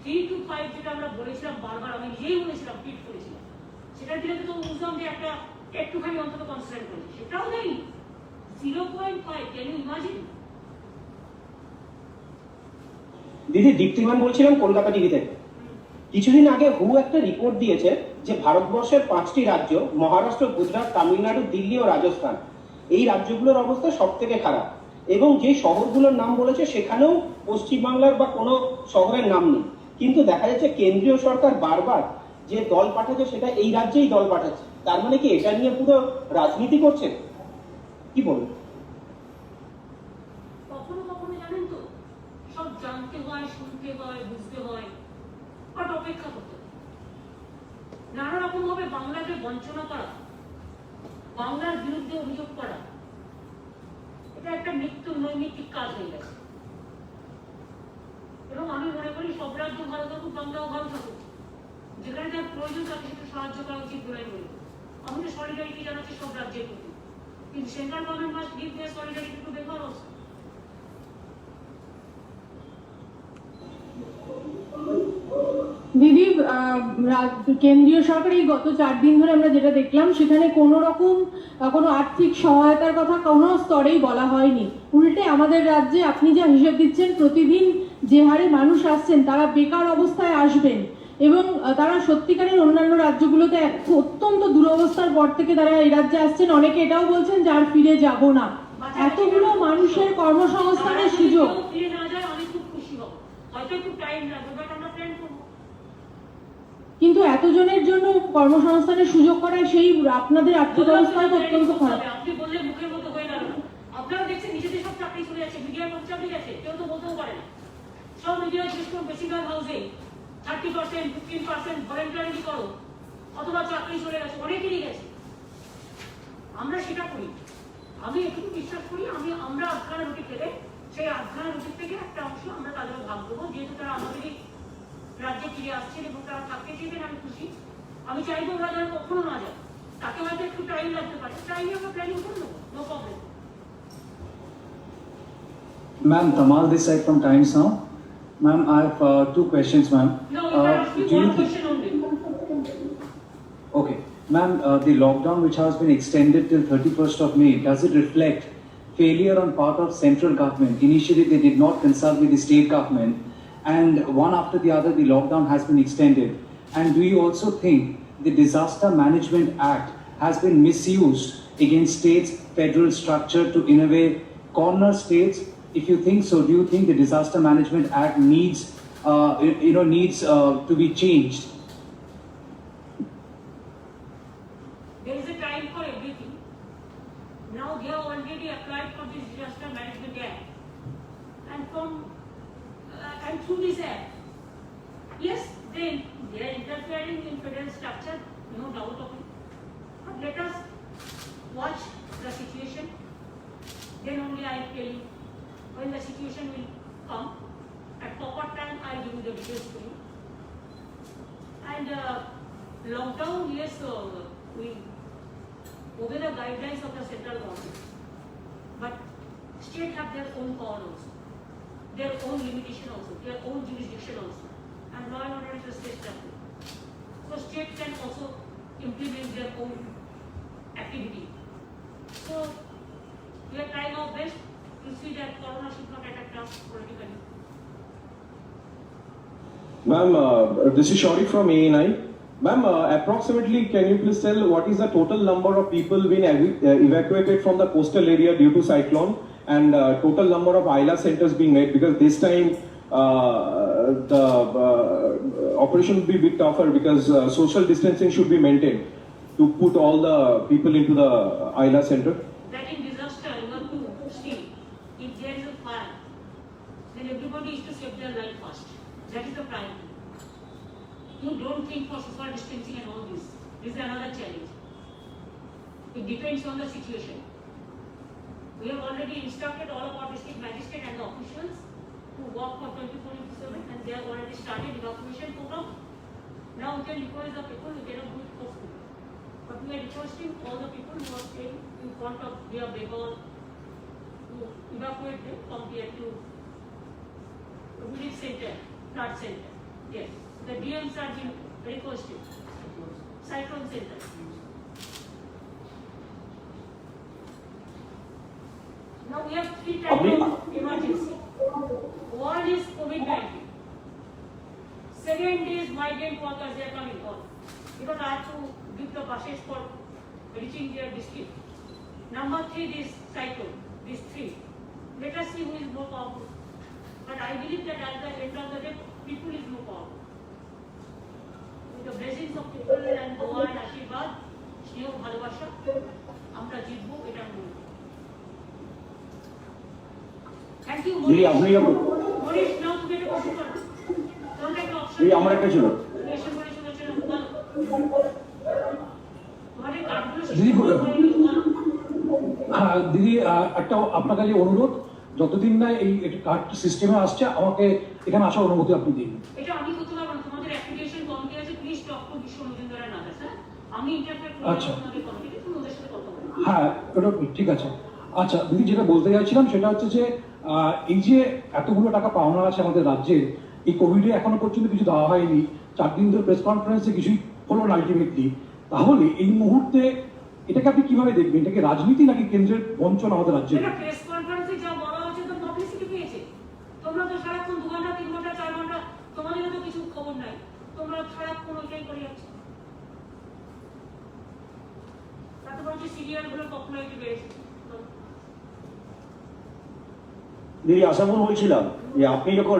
3 to 5 যেটা আমরা বলেছিলাম বারবার, আমি নিজেই বলেছিলাম, টুইট করেছিলাম, সেটার দিকে তো বুঝলাম যে একটা একটুখানি অন্তত কনসিডার করেছি, সেটাও নেই 0.5। Can you imagine? দিদি দীপ্তিমান বলছিলাম কলকাতা টিভি থেকে। কিছুদিন আগে হু একটা রিপোর্ট দিয়েছে যে ভারতবর্ষের 5টি রাজ্য, মহারাষ্ট্র, গুজরাট, তামিলনাড়ু, দিল্লি ও রাজস্থান, এই রাজ্যগুলোর অবস্থা সব থেকে খারাপ, এবং যে শহরগুলোর নাম বলেছে সেখানেও পশ্চিমবাংলার বা কোনো শহরের নাম নেই। কিন্তু দেখা যাচ্ছে কেন্দ্রীয় সরকার বারবার যে দল পাঠাচ্ছে সেটা এই রাজ্যেই দল পাঠাচ্ছে, তার মানে কি এটা নিয়ে পুরো রাজনীতি করছেন? কি বলুন? কখনো কখনো জানেন তো সব জানতে হয়, শুনতে হয়, বুঝতে হয়, বাট অপেক্ষা করতে হয়। নানা রকম ভাবে বাংলাকে বঞ্চনা করা, বাংলার বিরুদ্ধে অভিযোগ করা, এটা একটা নিত্য নৈমিত্তিক কাজ হয়ে গেছে। এবং আমি মনে করি সব রাজ্য ভালো থাকুক, বাংলাও ভালো থাকুক, যেখানে যার প্রয়োজন তাকে সেটা সাহায্য করা উচিত বলে আমি মনে করি। আমি তো সলিডারিটি জানাচ্ছি সব রাজ্যের প্রতি, কিন্তু central government must give their solidarity to Bengal also. দিদি, কেন্দ্রীয় সরকার এই গত 4 দিন ধরে আমরা যেটা দেখলাম সেখানে কোনো রকম কোনো আর্থিক সহায়তার কথা কোনো স্তরেই বলা হয়নি। উল্টে আমাদের রাজ্যে আপনি যা হিসেব দিচ্ছেন, প্রতিদিন যে হারে মানুষ আসছেন তারা বেকার অবস্থায় আসবেন এবং তারা সত্যিকারের অন্যান্য রাজ্যগুলোতে অত্যন্ত দুরবস্থার পর থেকে তারা এই রাজ্যে আসছেন। অনেকে এটাও বলছেন যে আর ফিরে যাব না। এতগুলো মানুষের কর্মসংস্থানের সুযোগ, ফিরে না যায় আমি খুব খুশি হব, হয়তো একটু টাইম লাগবে, বাট আমরা প্ল্যান করবো। কিন্তু এতজনের জন্য কর্মসংস্থানের সুযোগ করা সেই আপনাদের আর্থিক অবস্থায় অত্যন্ত খারাপ। আপনি বললে মুখের মতো হয়ে গেল না। আপনারা দেখছেন নিজেদের সব চাকরি চলে যাচ্ছে, মিডিয়ার লোক চাকরি গেছে, কেউ তো বলতেও পারে না। সব মিডিয়া জিজ্ঞেস করুন বেশিরভাগ হাউসে 30%, 15% ভলেন্টারিলি করো, অথবা চাকরি চলে গেছে, অনেকেরই গেছে। আমরা সেটা করি। আমি এটুকু বিশ্বাস করি, আমরা আধখানা রুটি খেলে সেই আধখানা রুটির থেকে একটা অংশ আমরা তাদেরও ভাগ দেবো, যেহেতু তারা আমাদেরই রাজ্যে ফিরে আসছেন এবং তারা থাকতে চেয়েছেন। আমি খুশি। আমি চাইবো ওরা যেন কখনো না যায়, তাকে হয়তো একটু টাইম লাগতে পারে, টাইমে আমরা প্ল্যানিং করে নেবো, no problem. Ma'am, Tamal this side from Times Now. Ma'am, I have 2 questions, ma'am. No, you can ask me do you one think- question only. Okay. Ma'am, the lockdown which has been extended till 31st of May, does it reflect failure on part of central government? Initially, they did not consult with the state government, and one after the other, the lockdown has been extended. And do you also think the Disaster Management Act has been misused against states' federal structure to, in a way, corner states? If you think so, do you think the Disaster Management Act needs to be changed? There is a time for everything. Now they have already applied for this Disaster Management Act, and through this act, yes, they are interfering in federal structure, no doubt of it. But let us watch the situation. Then only I will tell you when the situation will come. At proper time, I will give you the details to you. And lockdown, yes, we obey the guidelines of the central government, but state have their own power also, their own limitation also, their own jurisdiction also, and law and order is a state structure. So state can also implement their own activity. So we are trying our best to see that corona should not attack us politically. Ma'am, this is Shaurya from ANI. Ma'am, approximately can you please tell what is the total number of people being evacuated from the coastal area due to cyclone, and total number of ILA centers being made, because this time the operation will be a bit tougher because social distancing should be maintained to put all the people into the ILA center. That in disaster, you have to see if there is a fire, then everybody is to save their life first. That is the priority. You don't think for social distancing and all this. This is another challenge. It depends on the situation. We have already instructed all of our district magistrates and the officials to work for 24/7, and they have already started evacuation program. Now we can request the people who cannot do it possible. But we are requesting all the people who are staying in front of their Bengal to evacuate them from here to village center, flood center. Yes, the DMs are being requested. Cyclone center. Now we have 3 types of emergency. One is COVID-19. Second is migrant workers, they are coming on. Because I have to give the buses for reaching their district. Number 3, this cyclone. These 3. Let us see who is more powerful. But I believe that at the end of the day, people is more powerful. with the blessings of people and দোয়া and আশীর্বাদ, স্নেহ ভালোবাসা আমরা জিতবো, এটা আমি বলবো। Thank you দিদি আপনি যখন মনীষ, নাও তুমি একটা প্রশ্ন করো। তোমার একটা অপশন দিদি আমার একটা ছিল ক্রিয়েশন করে শুনেছো না, বলো। তোমাদের কার্ডগুলো দিদি, বলো। হ্যাঁ দিদি, একটা আপনার কাছে অনুরোধ, যতদিন না এই কার্ড সিস্টেমে আসছে আমাকে এখানে আসার অনুমতি আপনি দিন। এটা আমি করতে পারবো না, তোমাদের অ্যাপ্লিকেশন কমিটি আছে, প্লিজ টক টু বিশ্ব মজুমদারের নামে, স্যার। আমি ইন্টারফেয়ার করব আচ্ছা। তোমাদের কমিটিতে, তুমি ওদের সাথে কথা বলো। হ্যাঁ ওটা ঠিক আছে। আচ্ছা দিদি, যেটা বলতে চাইছিলাম সেটা হচ্ছে যে এই যে এতগুলো টাকা পাওনা আছে আমাদের রাজ্যে, এই কোভিডে এখনো পর্যন্ত কিছু দেওয়া হয়নি, 4 দিন ধরে প্রেস কনফারেন্সে কিছুই হলো না আলটিমেটলি। তাহলে এই মুহূর্তে এটাকে আপনি কিভাবে দেখবেন? এটা কি রাজনীতি নাকি কেন্দ্রের বঞ্চনা আমাদের রাজ্যে? এটা প্রেস কনফারেন্সে যা বলা হচ্ছে তো পাবলিসিটি পেয়েছে। তোমরা তো সারাক্ষণ 2 ঘন্টা 3 ঘন্টা 4 ঘন্টা, তোমাদেরও তো কিছু খবর নাই, তোমরা সারাক্ষণ ওইটাই করে যাচ্ছ। তাতে বলছে সিরিয়ালগুলোর পপুলারিটি বেড়েছে। দিদি আশাপুর বলছিলাম যে আপনি যখন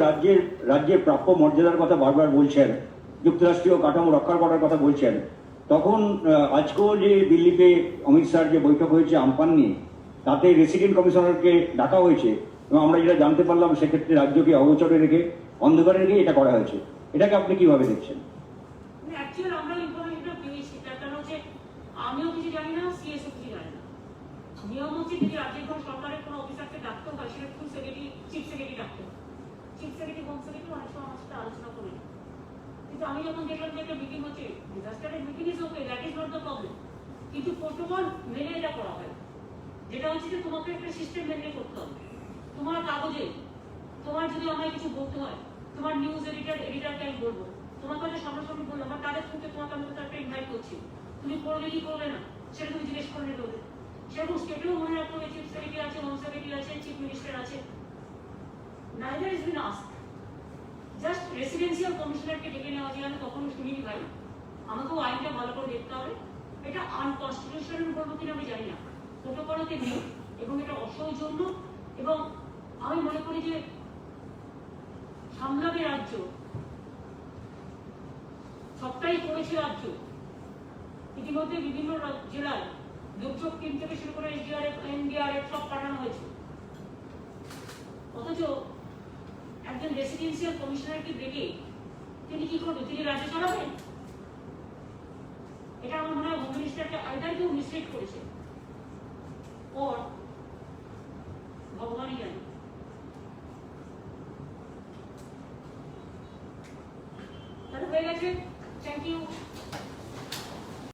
রাজ্যের প্রাপ্য মর্যাদার কথা বারবার বলছেন, যুক্তরাষ্ট্রীয় কাঠামো রক্ষা করার কথা বলছেন, তখন আজকেও যে দিল্লিতে অমিত শাহর যে বৈঠক হয়েছে আমপান নিয়ে, তাতে রেসিডেন্ট কমিশনারকে ডাকা হয়েছে এবং আমরা যেটা জানতে পারলাম সেক্ষেত্রে রাজ্যকে অগোচরে রেখে, অন্ধকারে রেখে এটা করা হয়েছে। এটাকে আপনি কিভাবে দেখছেন? অ্যাকচুয়ালি আমরা ইনফরমেশনটা পেয়েছি, তার কারণ হচ্ছে আমিও কিছু জানি না, সিএসও কিছু জানি না। নিয়ম হচ্ছে যদি রাজ্যের কোনো সরকারের কোনো অফিসারকে ডাকতে হয়, সেটা ফুল সেক্রেটারি, চিফ সেক্রেটারি ডাকতে হয়। চিফ সেক্রেটারি, হোম সেক্রেটারি অনেক সময় আমার সাথে আলোচনা করে। কিন্তু আমি যখন দেখলাম যে একটা মিটিং হচ্ছে, ডিজাস্টারের meeting is okay, that is not the problem, কিন্তু প্রোটোকল মেনে এটা করা হয়, যেটা হচ্ছে যে তোমাকে একটা সিস্টেম মেনে করতে হবে। তোমার কাগজে তোমার যদি আমায় কিছু বলতে হয়, তোমার নিউজ এডিটারকে আমি বলবো, তোমাকে হয়তো সামনাসামনি বলবো, আমার তাদের থ্রুতে তোমাকে আমি কোথাও একটা ইনভাইট করছি, তুমি করলে কি করবে না সেটা তুমি জিজ্ঞেস করে নেবে ওদের। সেরকম স্টেটেও মনে রাখতে হবে, চিফ সেক্রেটারি আছে, হোম সেক্রেটারি আছে, চিফ মিনিস্টার আছে। Neither is been asked. Just residential কমিশনারকে ডেকে নেওয়া যায়, আমি কখনো শুনিনি ভাই। আমাকেও আইনটা ভালো করে দেখতে হবে। এটা আনকনস্টিটিউশনাল বলবো কিনা আমি জানি না, প্রোটোকলতে নেই এবং এটা অসৌজন্য। এবং আমি মনে করি যে সামলাবে রাজ্য, সবটাই করেছে রাজ্য। ইতিমধ্যে বিভিন্ন জেলায় দুর্যোগ টিম থেকে শুরু করে এসডিআরএফ, এনডিআরএফ সব পাঠানো হয়েছে। অথচ একজন রেসিডেন্সিয়াল কমিশনারকে ডেকে তিনি কি করবেন? তিনি রাজ্য চালাবেন? এটা আমার মনে হয় হোম মিনিস্টারকে আইদার কেউ মিসলিড করেছে, ওর ভগবানই জানে। তাহলে হয়ে গেছে। Thank you.